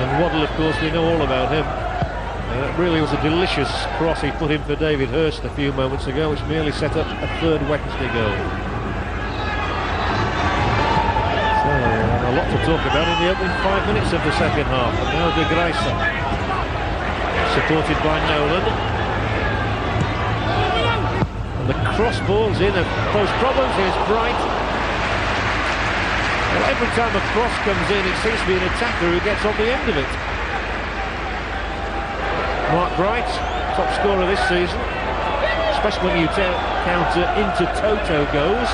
And Waddle, of course, we know all about him. It really was a delicious cross he put in for David Hurst a few moments ago, which merely set up a third Wednesday goal. So, a lot to talk about in the opening 5 minutes of the second half. And now De Gruyter, supported by Nolan. And the cross ball's in and pose problems. Here's Bright. Well, every time a cross comes in, it seems to be an attacker who gets on the end of it. Mark Bright, top scorer this season, especially when you count into Toto goals.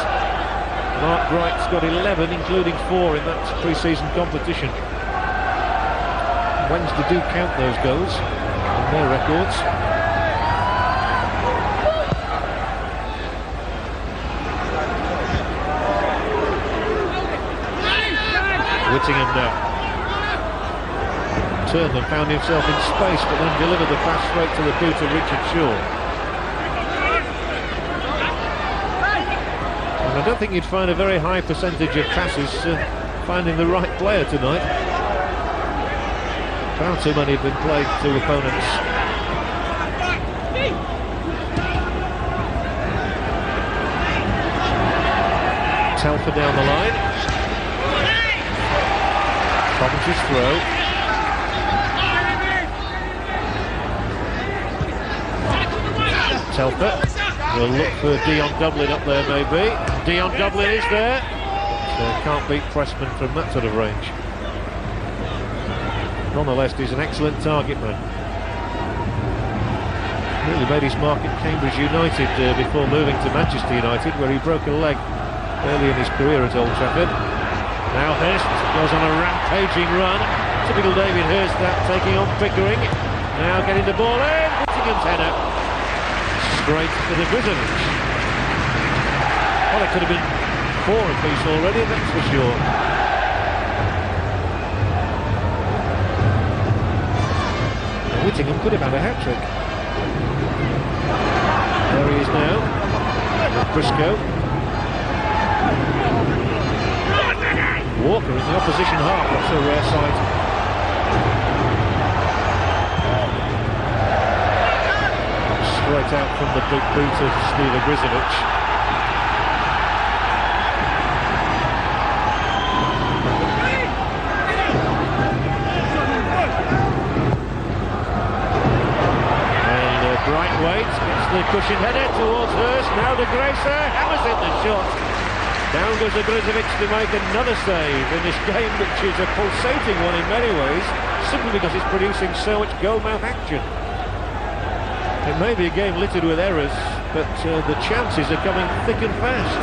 Mark Bright's got 11, including 4 in that pre-season competition. Wednesday do count those goals on their records. Whittingham now. Turned and found himself in space, but then delivered the pass straight to the boot of Richard Shaw. And I don't think you'd find a very high percentage of passes finding the right player tonight. Far too many have been played to opponents. Telfer down the line. Coventry's throw. Telfer will look for Dion Dublin up there, maybe. Dion Dublin is there. So can't beat Pressman from that sort of range. Nonetheless, he's an excellent target man. Really made his mark at Cambridge United before moving to Manchester United, where he broke a leg early in his career at Old Trafford. Now Hurst goes on a rampaging run. Typical David Hurst, that taking on Pickering. Now getting the ball in. Whittingham's header. Straight for the Grizovic. Well, it could have been 4 apiece already, that's for sure. And Whittingham could have had a hat-trick. There he is now, with Briscoe. Walker in the opposition half, that's a rare sight. Right out from the big boot of Steve Grizovic. And Bright waits, gets the cushion header towards Hurst. Now De Gruyter hammers in the shot. Down goes Grizovic to make another save in this game, which is a pulsating one in many ways, simply because it's producing so much goal-mouth action. It may be a game littered with errors, but the chances are coming thick and fast.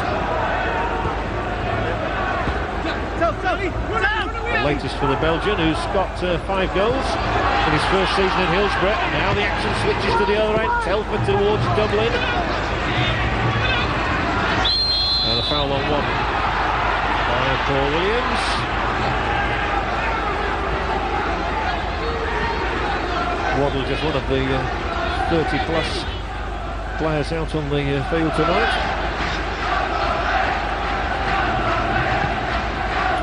The latest for the Belgian, who's got 5 goals in his first season in Hillsborough. Now the action switches to the other end. Telfer towards Dublin. And a foul on one by Paul Williams. Waddle just one of the 30-plus players out on the field tonight.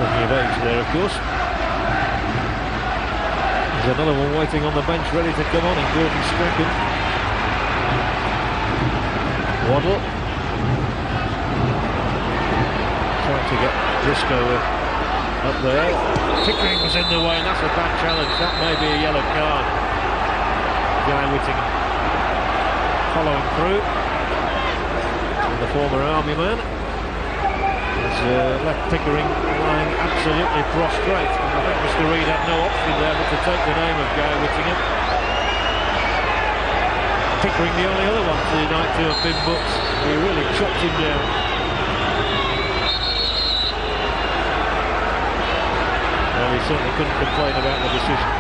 Plenty of age there, of course. There's another one waiting on the bench, ready to come on in Gordon Strachan. Waddle. Trying to get Briscoe up there. Pickering was in the way, and that's a bad challenge. That may be a yellow card. Guy Whittingham following through. And the former army man has left Pickering lying absolutely prostrate. And I think Mr. Reid had no option there but to take the name of Guy Whittingham. Pickering the only other one tonight to have been booked. He really chopped him down. Well, he certainly couldn't complain about the decision.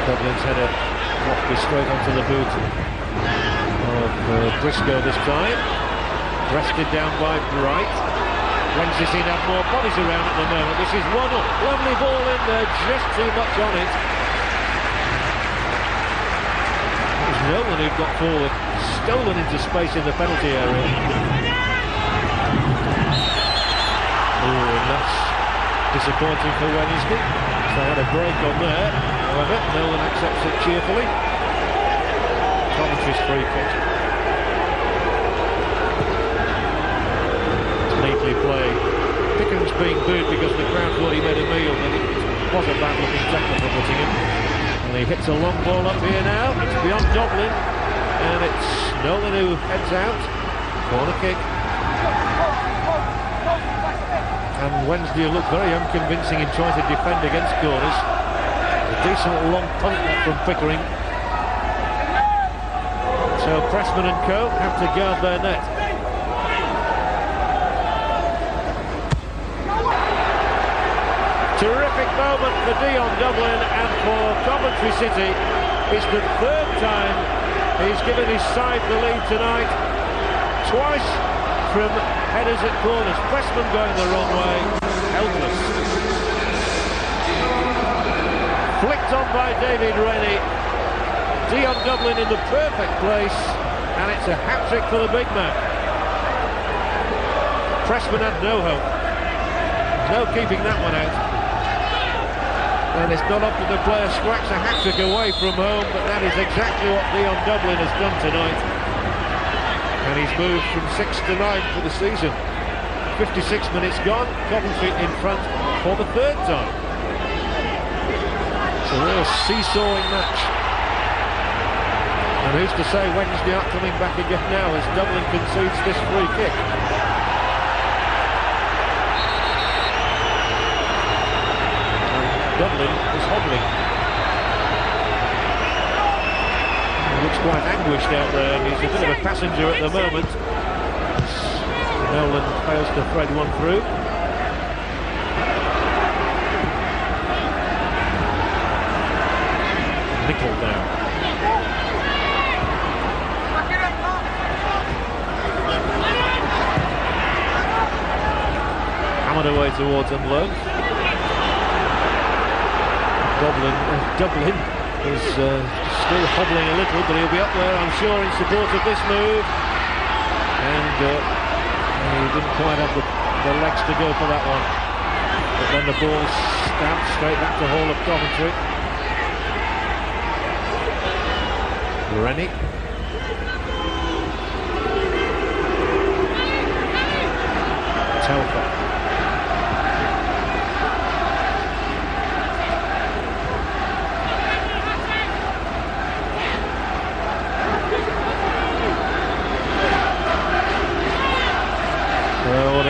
Dublin's header dropped straight onto the boot of Briscoe this time. Breasted down by Bright. Wednesday seem to have more bodies around at the moment. This is 1-up. Lovely ball in there, just too much on it. It was Nolan who got forward, stolen into space in the penalty area. Oh, and that's disappointing for Wednesday. So they had a break on there. However, Nolan accepts it cheerfully. Coventry's free kick. Neatly played. Pickering's being booed because the crowd thought he made a meal, but it was a bad looking tackle from Whittingham. And he hits a long ball up here now. It's beyond Dublin, and it's Nolan who heads out. Corner kick. And Wednesday looked very unconvincing in trying to defend against corners. A decent long punt from Pickering. So Pressman and co have to guard their net. Terrific moment for Dion Dublin and for Coventry City. It's the third time he's given his side the lead tonight. Twice from headers at corners. Pressman going the wrong way. Helpless. Flicked on by David Rennie. Dion Dublin in the perfect place, and it's a hat-trick for the big man. Pressman had no hope. No keeping that one out. And it's not often the player scracks a hat-trick away from home, but that is exactly what Dion Dublin has done tonight. And he's moved from 6 to 9 for the season. 56 minutes gone, Coventry in front for the third time. It's a real seesawing match. And who's to say Wednesday aren't coming back again now as Dublin concedes this free kick. Dublin is hobbling. He looks quite anguished out there, and he's a bit of a passenger at the moment. Nolan fails to thread one through. Nickel now. Hammered away towards Unload. Dublin is still hobbling a little, but he'll be up there, I'm sure, in support of this move. And he didn't quite have the legs to go for that one. But then the ball stabbed straight back to Hall of Coventry. Rennie. Telfer. Well, what a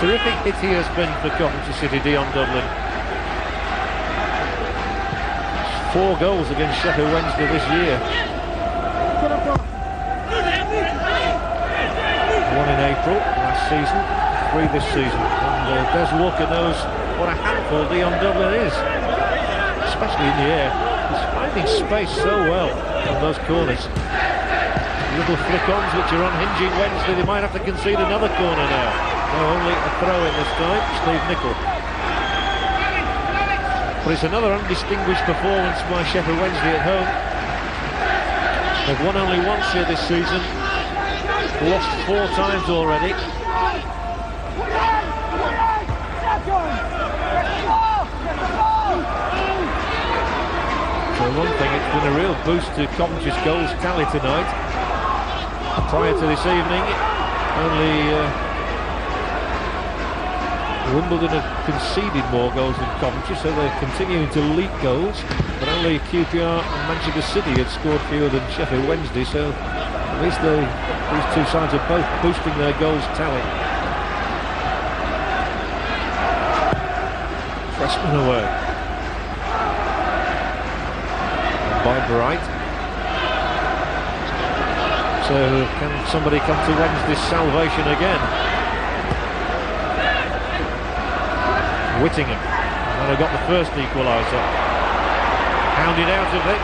terrific hit he has been for Coventry City, Dion Dublin. 4 goals against Sheffield Wednesday this year. 1 in April last season, 3 this season. And Des Walker knows what a handful Dion Dublin is, especially in the air. He's finding space so well on those corners. Little flick-ons which are unhinging Wednesday. They might have to concede another corner now. No, only a throw-in this time. Steve Nicol. But it's another undistinguished performance by Sheffield Wednesday at home. They've won only once here this season. lost 4 times already. So one thing, it's been a real boost to Coventry's goals tally tonight. Prior to this evening, only Wimbledon have conceded more goals than Coventry, so they're continuing to leak goals, but only QPR and Manchester City had scored fewer than Sheffield Wednesday, so at least these two sides are both boosting their goals tally. Pressman away. By Bright. So can somebody come to Wednesday's salvation again? Whittingham, and I got the first equaliser. Hounded out of it.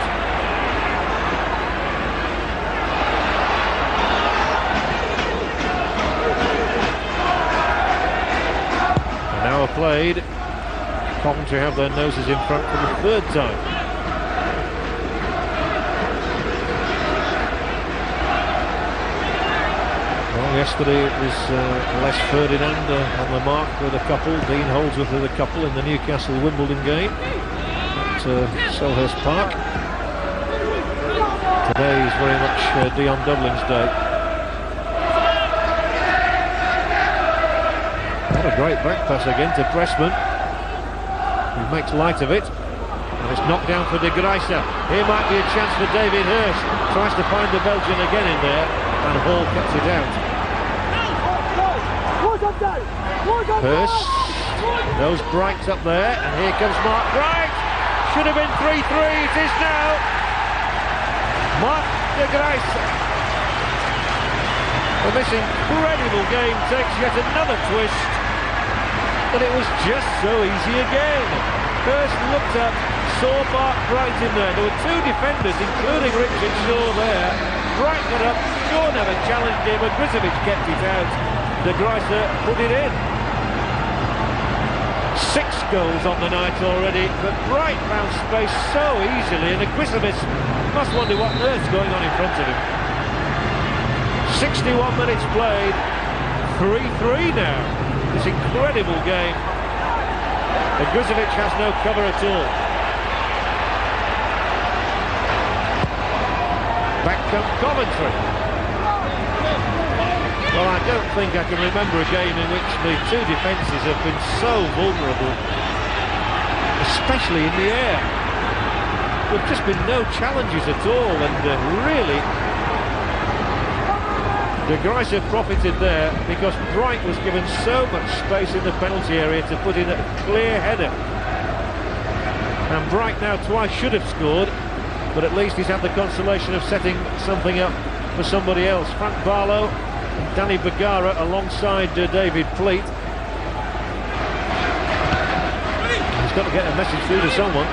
An hour played. Coventry have their noses in front for the 3rd time. Yesterday it was Les Ferdinand on the mark with a couple, Dean Holdsworth with a couple in the Newcastle-Wimbledon game at Selhurst Park. Today is very much Dion Dublin's day. What a great back pass again to Pressman, who makes light of it, and it's knocked down for De Gruyter. Here might be a chance for David Hurst, tries to find the Belgian again in there, and Hall cuts it out. Hurst, those Brights up there, and here comes Mark Bright. Should have been 3-3, it is now. Mark De Gruyter. Well, this incredible game takes yet another twist, but it was just so easy again. Hurst looked up, saw Mark Bright in there. There were 2 defenders, including Richard Shaw there. Bright got up, Shaw never challenged him, and Grizovic kept it out. De Gruyter put it in. 6 goals on the night already, but Bright found space so easily, and Grizovic must wonder what on earth's going on in front of him. 61 minutes played, 3-3 now. This incredible game. And Grizovic has no cover at all. Back come Coventry. Well, I don't think I can remember a game in which the 2 defences have been so vulnerable, especially in the air. There have just been no challenges at all, and really, De Gruyter profited there because Bright was given so much space in the penalty area to put in a clear header. And Bright now twice should have scored, but at least he's had the consolation of setting something up for somebody else. Frank Barlow, Danny Bergara alongside David Pleat. He's got to get a message through to someone.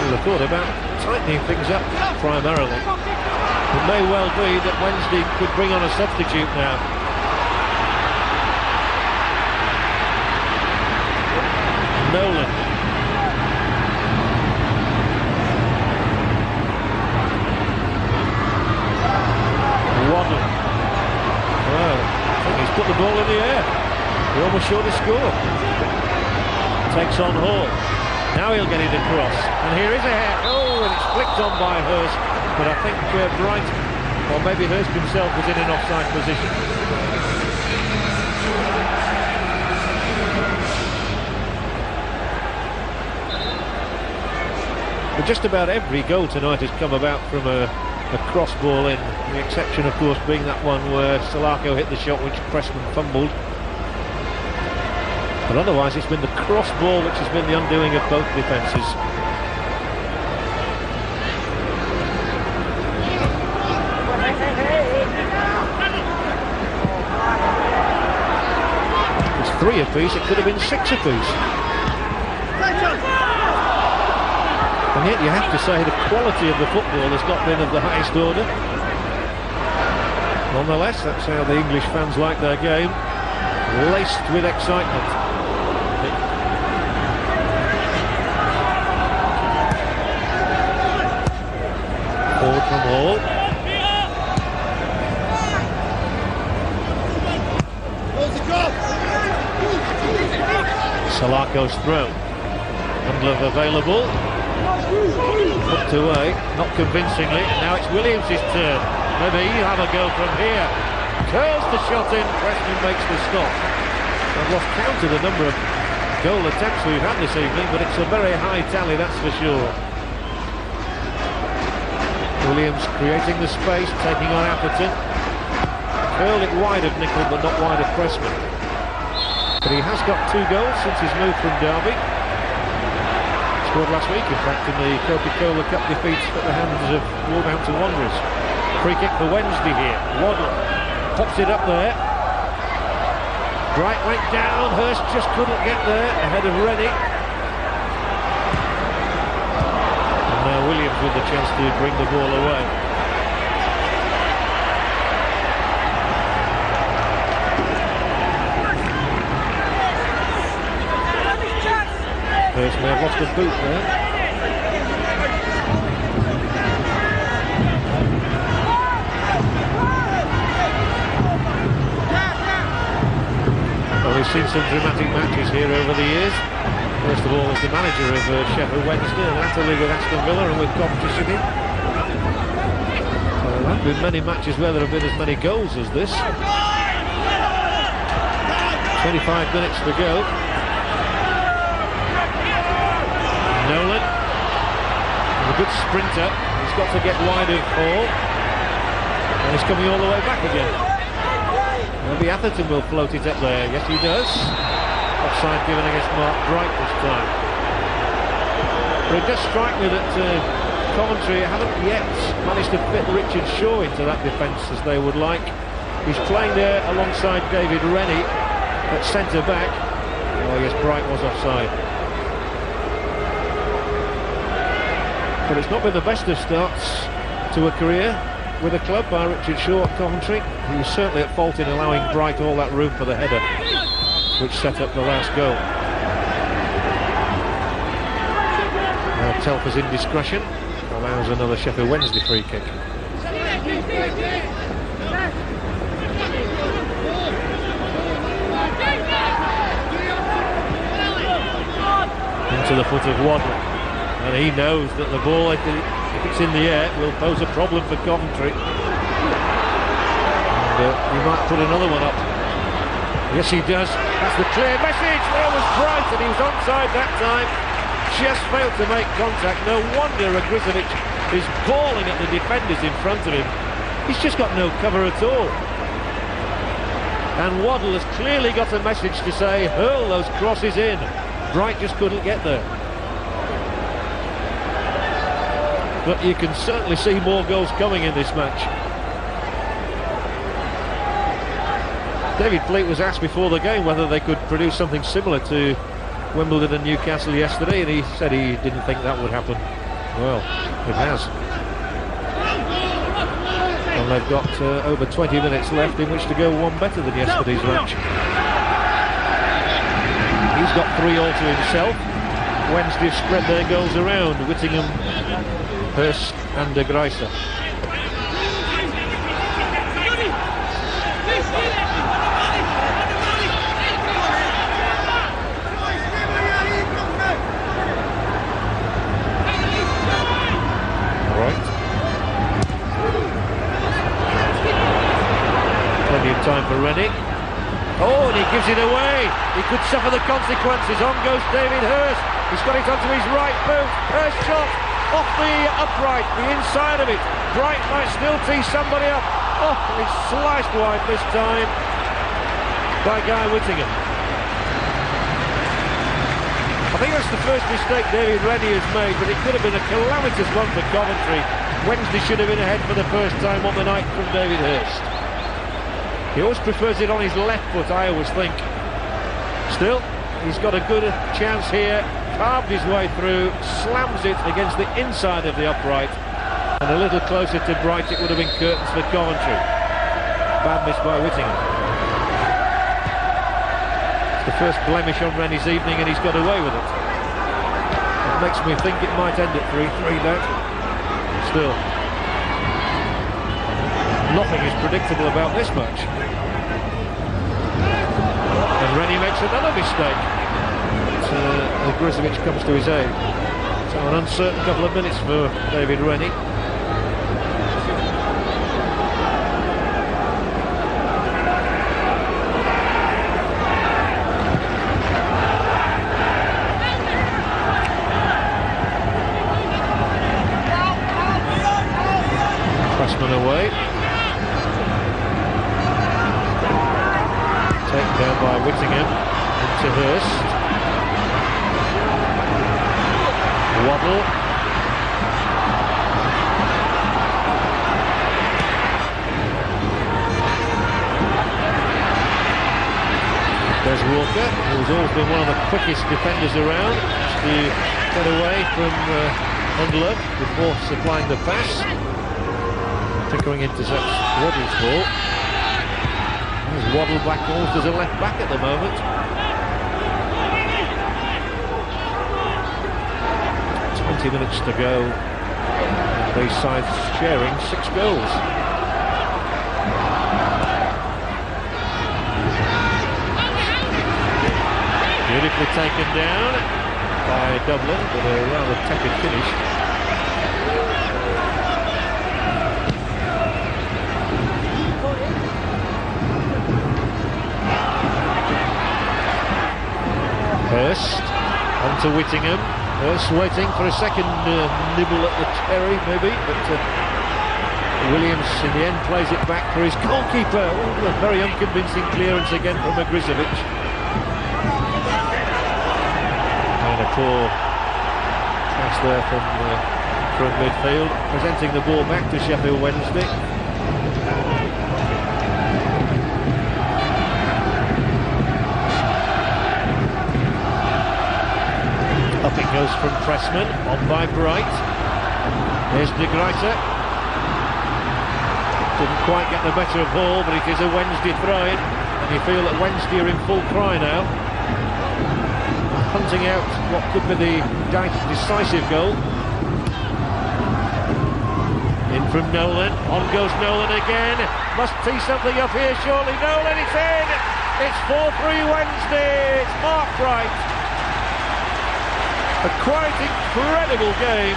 We'll have thought about tightening things up primarily. It may well be that Wednesday could bring on a substitute now. Nolan. Waddle. Well, I think he's put the ball in the air. He almost sure to score. Takes on Hall. Now he'll get it across. And here is a hit. Oh, and it's flicked on by Hurst. But I think Bright, or maybe Hurst himself, was in an offside position. But just about every goal tonight has come about from a cross ball in, the exception of course being that one where Salako hit the shot which Pressman fumbled. But otherwise it's been the cross ball which has been the undoing of both defences. It's 3 apiece, it could have been 6 apiece. And yet you have to say the quality of the football has not been of the highest order. Nonetheless, that's how the English fans like their game, laced with excitement. Forward from Hall. Salako's throw. Handler available. Put away, not convincingly. Now it's Williams' turn. Maybe he'll have a go from here. Curls the shot in. Preston makes the stop. I've lost count of the number of goal attempts we've had this evening, but it's a very high tally, that's for sure. Williams creating the space, taking on Atherton. Curled it wide of Nicol, but not wide of Pressman. But he has got 2 goals since his move from Derby. Scored last week, in fact, in the Coca-Cola Cup defeats at the hands of Wolverhampton Wanderers. Free kick for Wednesday here. Waddle pops it up there. Bright went down, Hurst just couldn't get there, ahead of Rennie. And now Williams with the chance to bring the ball away. Hurst may have lost a boot there. We've seen some dramatic matches here over the years. First of all, as the manager of Sheffield Wednesday, and latterly with Aston Villa and with Coventry City. There haven't been many matches where there have been as many goals as this. 25 minutes to go. Nolan, a good sprinter. He's got to get wide of Hall, and he's coming all the way back again. Maybe Atherton will float it up there. Yes, he does. Offside given against Mark Bright this time. But it does strike me that Coventry haven't yet managed to fit Richard Shaw into that defence as they would like. He's playing there alongside David Rennie at centre-back. Oh yes, Bright was offside. But it's not been the best of starts to a career with a club by Richard Shaw at Coventry. He was certainly at fault in allowing Bright all that room for the header, which set up the last goal. Now Telfer's indiscretion allows another Sheffield Wednesday free kick. Into the foot of Waddle, and he knows that the ball, if it's in the air, will pose a problem for Coventry. And he might put another one up. Yes, he does. That's the clear message. There was Bright, and he was onside that time. Just failed to make contact. No wonder Agrizovic is bawling at the defenders in front of him. He's just got no cover at all. And Waddle has clearly got a message to say, hurl those crosses in. Bright just couldn't get there. But you can certainly see more goals coming in this match. David Fleet was asked before the game whether they could produce something similar to Wimbledon and Newcastle yesterday, and he said he didn't think that would happen. Well, it has. And they've got over 20 minutes left in which to go one better than yesterday's match. He's got 3 all to himself. Wednesday have spread their goals around. Whittingham, Hurst and De Gruyter. Right. Plenty of time for Rennie. Oh, and he gives it away. He could suffer the consequences. On goes David Hurst. He's got it onto his right boot. Hurst shot off the upright, the inside of it. Bright might still tee somebody up. Oh, and he's sliced wide this time by Guy Whittingham. I think that's the first mistake David Rennie has made, but it could have been a calamitous one for Coventry. Wednesday should have been ahead for the first time on the night from David Hurst. He always prefers it on his left foot, I always think. Still, he's got a good chance here. Carved his way through, slams it against the inside of the upright, and a little closer to Bright it would have been curtains for Coventry. Bad miss by Whittingham. It's the first blemish on Rennie's evening, and he's got away with it. It makes me think it might end at 3-3 now. Still, nothing is predictable about this match. And Rennie makes another mistake. Grizovic comes to his aid. So an uncertain couple of minutes for David Rennie. Pressman away. Taken down by Whittingham into Hurst. Waddle. There's Walker, who's always been one of the quickest defenders around, to get away from Hundler before supplying the pass. Tickering intercepts Waddle's ball. There's Waddle back almost as a left back at the moment. 20 minutes to go. These sides sharing 6 goals. Beautifully taken down by Dublin with a rather tepid finish. Hurst onto Whittingham. Hurst waiting for a second nibble at the cherry, maybe, but Williams in the end plays it back for his goalkeeper. Oh, a very unconvincing clearance again from Grizovic. And a poor pass there from midfield, presenting the ball back to Sheffield Wednesday. Up it goes from Pressman, on by Bright. Here's De Gruyter. Didn't quite get the better of Hall, but it is a Wednesday throw-in, and you feel that Wednesday are in full cry now. Hunting out what could be the decisive goal. In from Nolan, on goes Nolan again. Must tee something up here, surely. Nolan, it's in! It's 4-3 Wednesday, it's Mark Bright. A quite incredible game.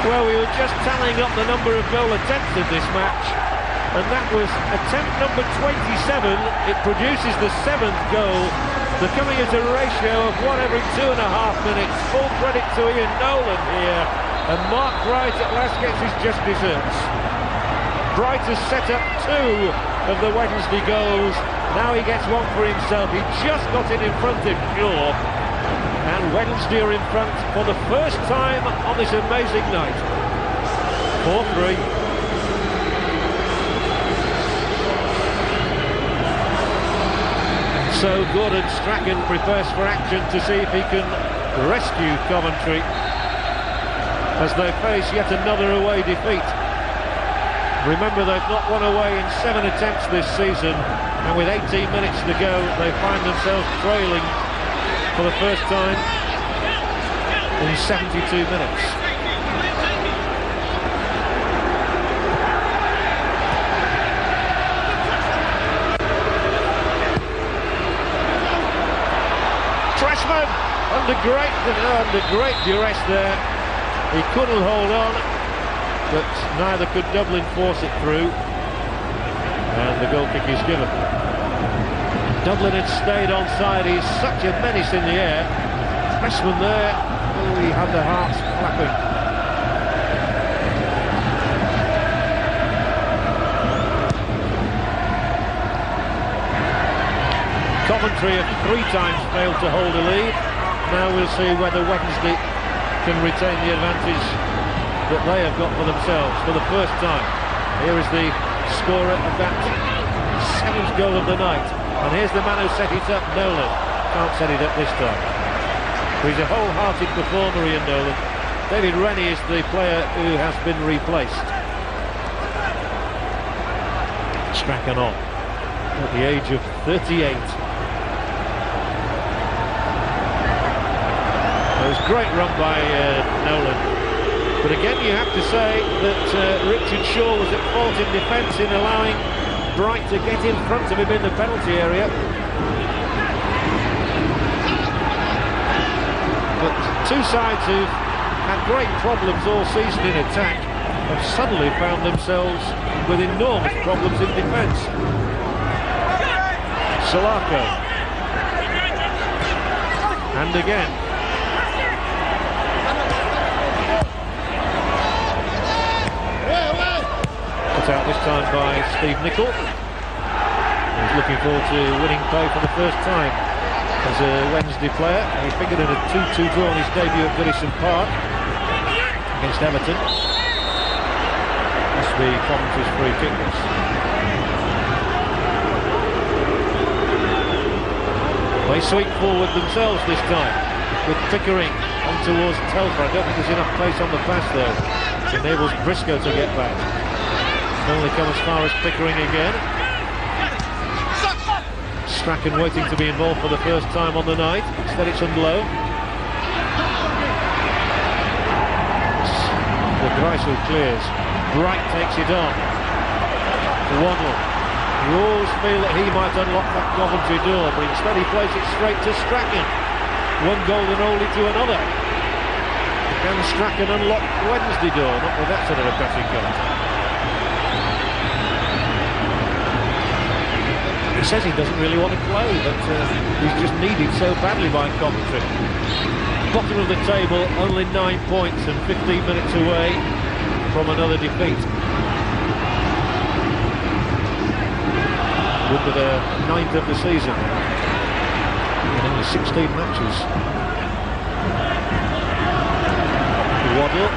Well, we were just tallying up the number of goal attempts in this match, and that was attempt number 27. It produces the 7th goal. They're coming at a ratio of 1 every 2.5 minutes. Full credit to Ian Nolan here, and Mark Bright at last gets his just desserts. Bright has set up 2 of the Wednesday goals. Now he gets one for himself. He just got it in front of Shaw. And Wednesday are in front for the first time on this amazing night. 4-3. So Gordon Strachan prepares for action to see if he can rescue Coventry as they face yet another away defeat. Remember, they've not won away in 7 attempts this season, and with 18 minutes to go, they find themselves trailing for the first time in 72 minutes. Pressman under great duress there. He couldn't hold on, but neither could Dublin force it through, and the goal kick is given. Dublin had stayed onside. He's such a menace in the air. Pressman there, oh, he had the hearts flapping. Coventry have 3 times failed to hold a lead. Now we'll see whether Wednesday can retain the advantage that they have got for themselves for the first time. Here is the scorer of that 7th goal of the night, and here's the man who set it up, Nolan. Can't set it up this time. He's a wholehearted performer, Ian Nolan. David Rennie is the player who has been replaced. Strachan on at the age of 38. It was a great run by Nolan. But again, you have to say that Richard Shaw was at fault in defence in allowing Bright to get in front of him in the penalty area. Two sides who've had great problems all season in attack have suddenly found themselves with enormous problems in defence. Salako. And again. Put out this time by Steve Nicol. He's looking forward to winning play for the first time as a Wednesday player. He figured in a 2-2 draw on his debut at Goodison Park against Everton. Must be Coventry's free kick. They sweep forward themselves this time with Pickering on towards Telfer. I don't think there's enough place on the pass though. It enables Briscoe to get back. Only come as far as Pickering again. Strachan waiting to be involved for the first time on the night. Instead it's Unlow. The Grice who clears. Bright takes it on. Waddle. You always feel that he might unlock that Coventry door, but instead he plays it straight to Strachan. One golden only to another. Can Strachan unlock Wednesday door? Not with that sort of a pressing goal. He says he doesn't really want to play, but he's just needed so badly by Coventry. Bottom of the table, only 9 points and 15 minutes away from another defeat. Would be the 9th of the season in only 16 matches. Waddle.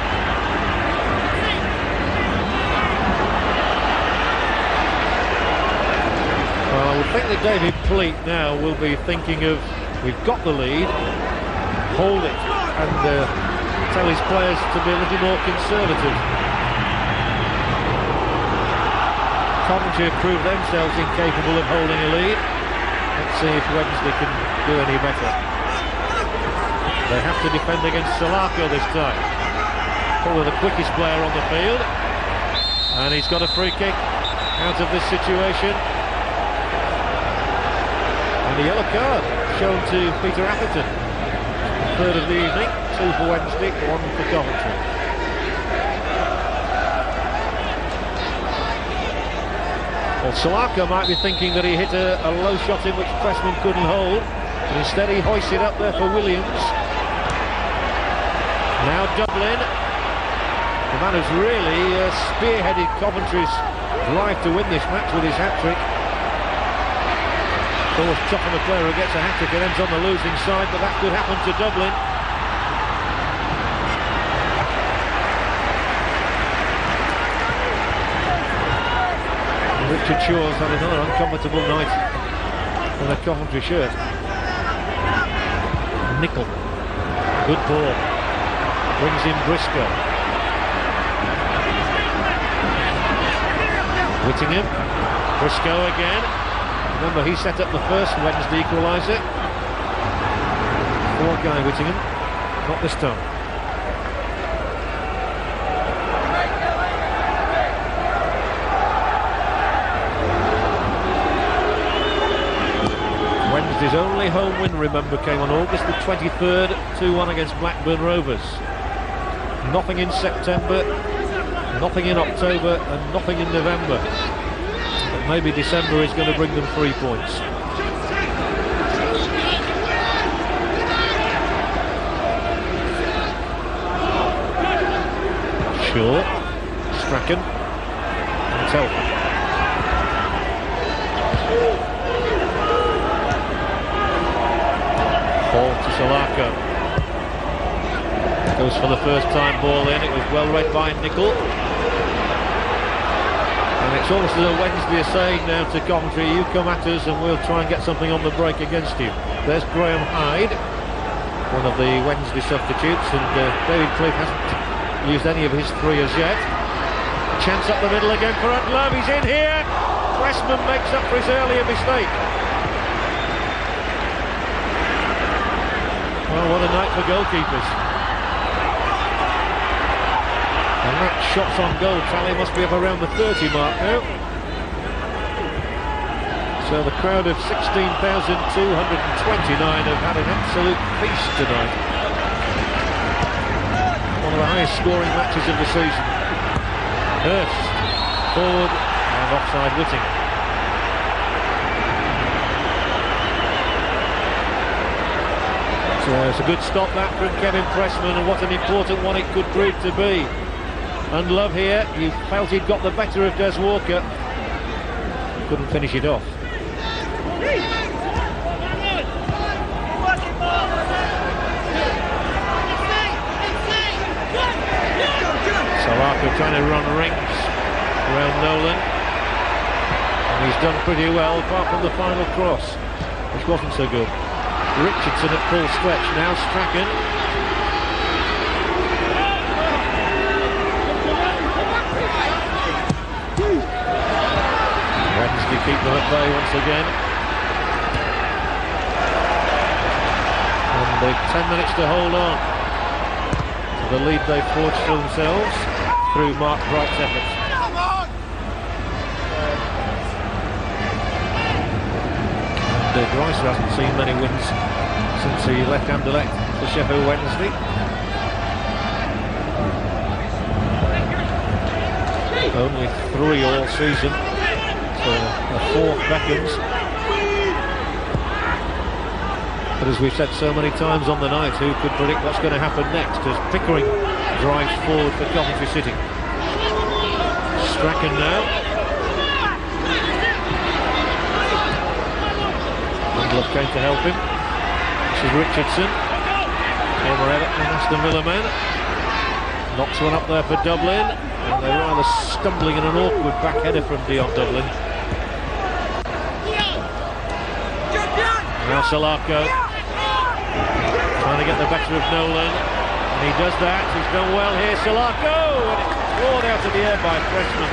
Well, I would think that David Pleat now will be thinking of, we've got the lead, hold it, and tell his players to be a little more conservative. Coventry have proved themselves incapable of holding a lead. Let's see if Wednesday can do any better. They have to defend against Salako this time. Probably the quickest player on the field. And he's got a free kick out of this situation. And a yellow card shown to Peter Atherton. Third of the evening, 2 for Wednesday, 1 for Coventry. Well, Salako might be thinking that he hit a low shot in which Pressman couldn't hold, but instead he hoists it up there for Williams. Now Dublin, the man who's really spearheaded Coventry's drive to win this match with his hat-trick. It's always tough on the player who gets a hat-trick and ends on the losing side, but that could happen to Dublin. Richard Shaw's had another uncomfortable night with a Coventry shirt. Nicol, good ball, brings in Briscoe. Whittingham, Briscoe again. Remember, he set up the first Wednesday equaliser. Poor guy Whittingham, not this time. Wednesday's only home win, remember, came on August the 23rd, 2-1 against Blackburn Rovers. Nothing in September, nothing in October, and nothing in November. But maybe December is going to bring them 3 points. Shaw, Strachan, and Telfer. Ball to Salako. Goes for the first time ball in. It was well read by Nicol. And it's almost as a Wednesday are saying now to Coventry, you come at us and we'll try and get something on the break against you. There's Graham Hyde, one of the Wednesday substitutes, and David Cliff hasn't used any of his 3 as yet. Chance up the middle again for Unlow. He's in here. Pressman makes up for his earlier mistake. Well, what a night for goalkeepers. And that shots on goal tally must be up around the 30 mark now. So the crowd of 16,229 have had an absolute feast tonight. one of the highest scoring matches of the season. Hurst, forward, and offside Whitting. So it's a good stop that from Kevin Pressman, and what an important one it could prove to be. And Love here, you felt he'd got the better of Des Walker. Couldn't finish it off. Salako trying to run rings around Nolan, and he's done pretty well apart from the final cross, which wasn't so good. Richardson at full stretch now. Strachan, Wednesday keep them at bay once again, and they've 10 minutes to hold on to the lead they forged for themselves through Mark Bright's efforts. And Gricer hasn't seen many wins since he left Anderlecht for Sheffield Wednesday. Only 3 all season, so a 4th Beckhams. But as we've said so many times on the night, who could predict what's going to happen next as Pickering drives forward for Coventry City. Strachan now. Love came to help him. This is Richardson, former Everton and Aston Villa man. Knocks one up there for Dublin, and they're rather stumbling in an awkward back header from Dion Dublin. Now Salako trying to get the better of Nolan, and he does that. He's done well here, Salako, and it's clawed out of the air by Pressman.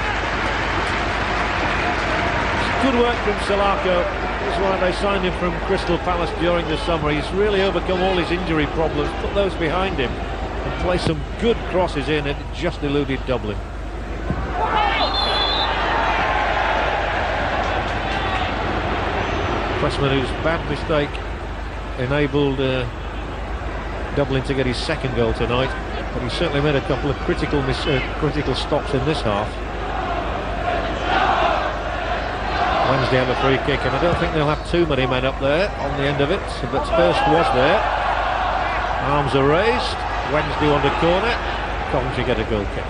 Good work from Salako. That's why they signed him from Crystal Palace during the summer. He's really overcome all his injury problems, put those behind him, and play some good crosses in, and it just eluded Dublin. Pressman, whose bad mistake enabled Dublin to get his 2nd goal tonight, but he certainly made a couple of critical stops in this half. Wednesday have a free kick, and I don't think they'll have too many men up there on the end of it, but Hurst was there. Arms are raised. Wednesday on the corner. Coventry get a goal kick.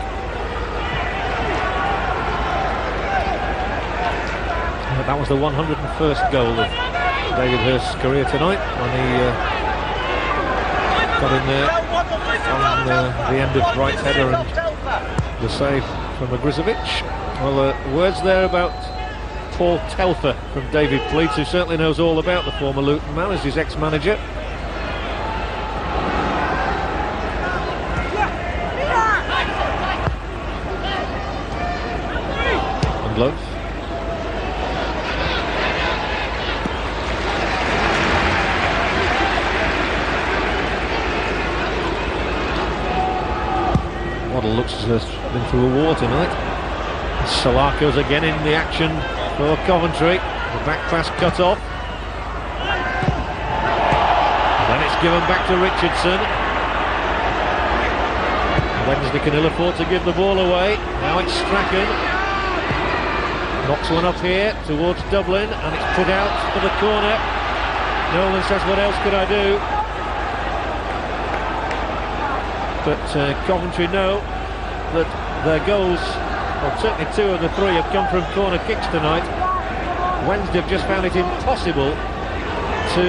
That was the 101st goal of David Hurst's career tonight, when he got in there on the end of Bright's header and the save from Agrizovic. Well, words there about Paul Telfer from David Pleats, who certainly knows all about the former Luton man as his ex-manager. And Love. Waddle looks as though he's been through a war tonight. Salako's again in the action for Coventry. The back pass cut off. Then it's given back to Richardson. Wednesday can ill afford to give the ball away. Now it's Strachan. Knocks one up here towards Dublin, and it's put out for the corner. Nolan says, what else could I do? But Coventry know that their goals, well, certainly 2 of the 3 have come from corner kicks tonight. Wednesday have just found it impossible to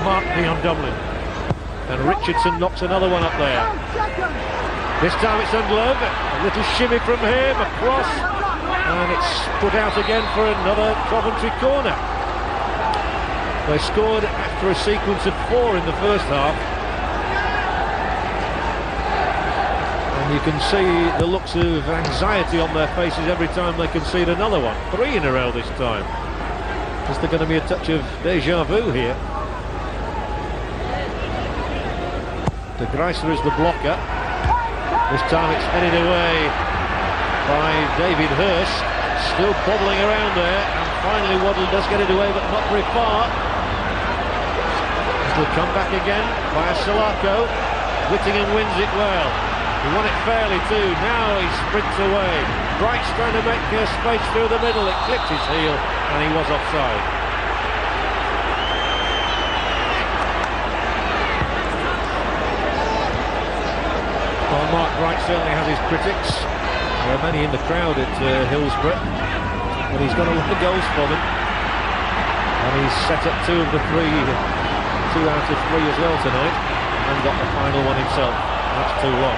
mark Dion Dublin. And Richardson knocks another one up there. This time it's Love. A little shimmy from him, a cross, and it's put out again for another Coventry corner. They scored after a sequence of 4 in the first half. And you can see the looks of anxiety on their faces every time they concede another one. 3 in a row this time. Is there going to be a touch of deja vu here? De Gricer is the blocker. This time it's headed away by David Hurst. Still bobbling around there, and finally Waddle does get it away, but not very far. It'll come back again by Salako. Whittingham wins it well. He won it fairly too. Now he sprints away. Bright's trying to make space through the middle. It clipped his heel and he was offside. Well, Mark Bright certainly has his critics. There are many in the crowd at Hillsborough, but he's got a lot of goals for them. And he's set up 2 out of 3 as well tonight, and got the final one himself. That's too long.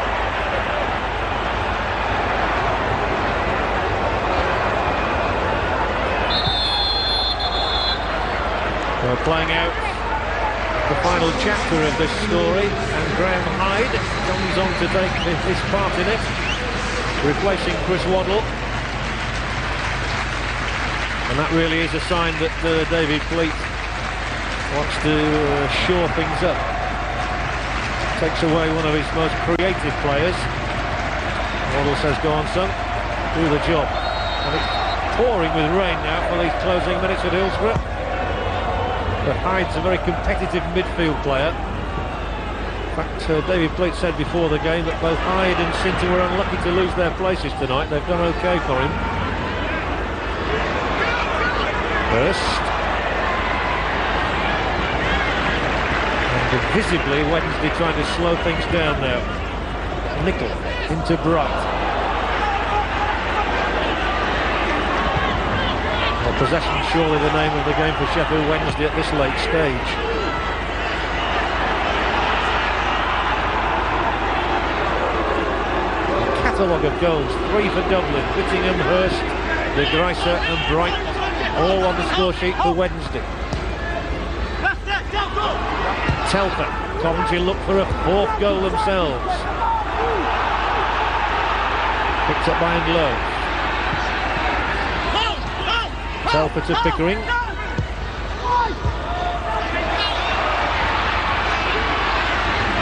We're playing out the final chapter of this story, and Graham Hyde comes on to take his part in it, replacing Chris Waddle. And that really is a sign that David Fleet wants to shore things up. Takes away one of his most creative players. Waddle says, go on son, do the job. And it's pouring with rain now for these closing minutes at Hillsborough. But Hyde's a very competitive midfield player. In fact, David Fleet said before the game that both Hyde and Sinton were unlucky to lose their places tonight. They've done okay for him. First. And visibly Wednesday trying to slow things down now. Nickel into Bright. Well, possession surely the name of the game for Sheffield Wednesday at this late stage. A catalogue of goals, 3 for Dublin, Whittingham, Hurst, De Gruyter and Bright, all on the score sheet for Wednesday. Telfer, Coventry look for a 4th goal themselves. Picked up by Love. Telfer to Pickering.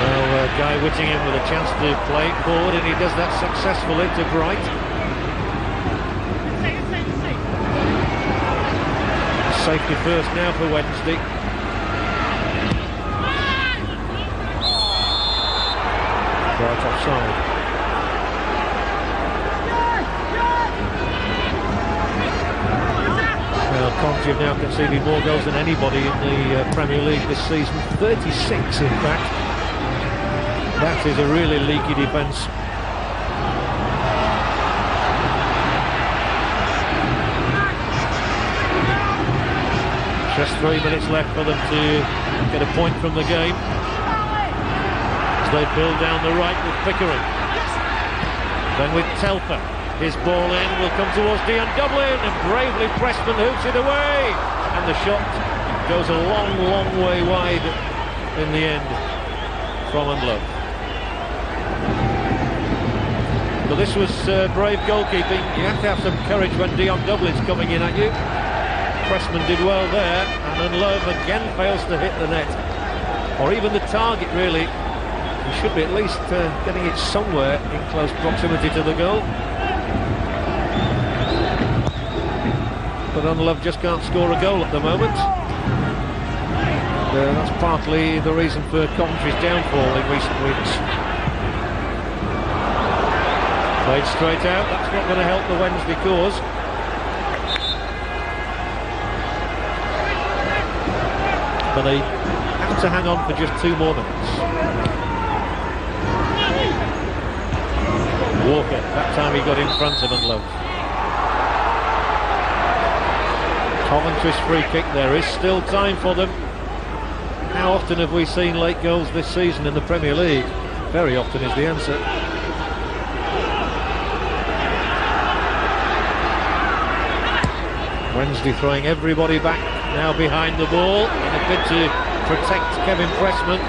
Well, Guy Whittingham with a chance to play it forward, and he does that successfully to Bright. Safety first now for Wednesday. Bright offside. Coventry have now conceded more goals than anybody in the Premier League this season. 36 in fact. That is a really leaky defence. Just 3 minutes left for them to get a point from the game, as they build down the right with Pickering. Then with Telfer. His ball in will come towards Dion Dublin, and bravely Pressman hoops it away. And the shot goes a long, long way wide in the end from Love. But this was brave goalkeeping. You have to have some courage when Dion Dublin's coming in at you. Pressman did well there, and Love again fails to hit the net, or even the target really. He should be at least getting it somewhere in close proximity to the goal. But Love just can't score a goal at the moment. That's partly the reason for Coventry's downfall in recent weeks. Played straight out, that's not going to help the Wednesday cause. But they have to hang on for just 2 more minutes. Walker, that time he got in front of Love. Coventry's free kick, there is still time for them. How often have we seen late goals this season in the Premier League? Very often is the answer. Wednesday throwing everybody back now behind the ball in a bid to protect Kevin Pressman.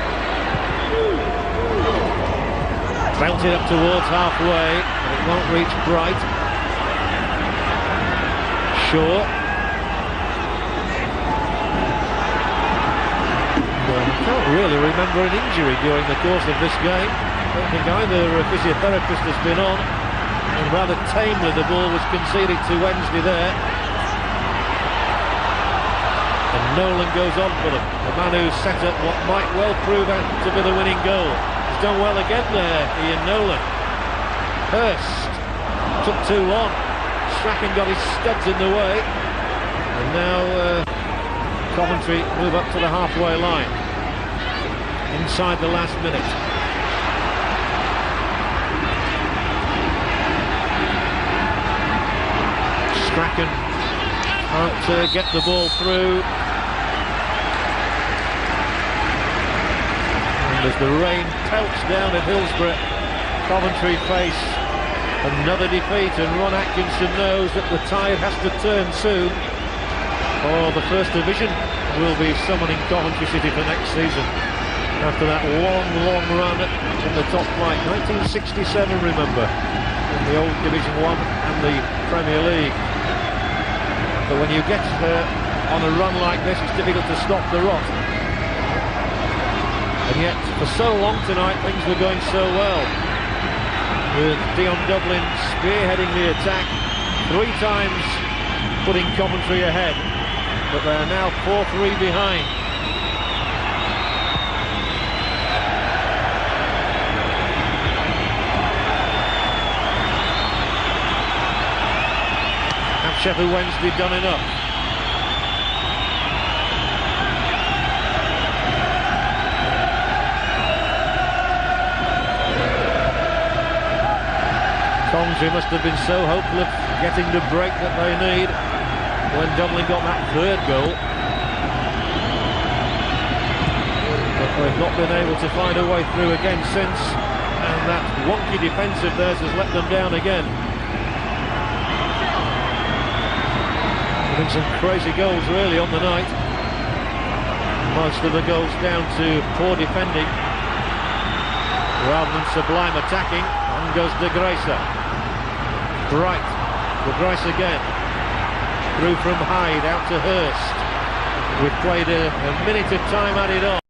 Belted up towards halfway, but it won't reach Bright. Shaw. Can't really remember an injury during the course of this game. I don't think either physiotherapist has been on, and rather tamely the ball was conceded to Wednesday there. And Nolan goes on for them, the man who set up what might well prove out to be the winning goal. He's done well again there, Ian Nolan. Hurst took too long. Strachan got his studs in the way. And now Coventry move up to the halfway line. Inside the last minute. Strachan can't get the ball through. And as the rain pelts down at Hillsborough, Coventry face another defeat, and Ron Atkinson knows that the tide has to turn soon, or the First Division will be summoning Coventry City for next season. After that long run in the top flight, 1967, remember, in the old Division 1 and the Premier League. But when you get on a run like this, it's difficult to stop the rot. And yet, for so long tonight, things were going so well, with Dion Dublin spearheading the attack, 3 times putting Coventry ahead, but they are now 4-3 behind. Have Sheffield Wednesday done enough? Coventry must have been so hopeful of getting the break that they need when Dublin got that 3rd goal. But they've not been able to find a way through again since, and that wonky defence of theirs has let them down again. Been some crazy goals really on the night. Most of the goals down to poor defending rather than sublime attacking. On goes De Gruyter. Bright. De Gruyter again. Through from Hyde out to Hurst. We've played a minute of time added on.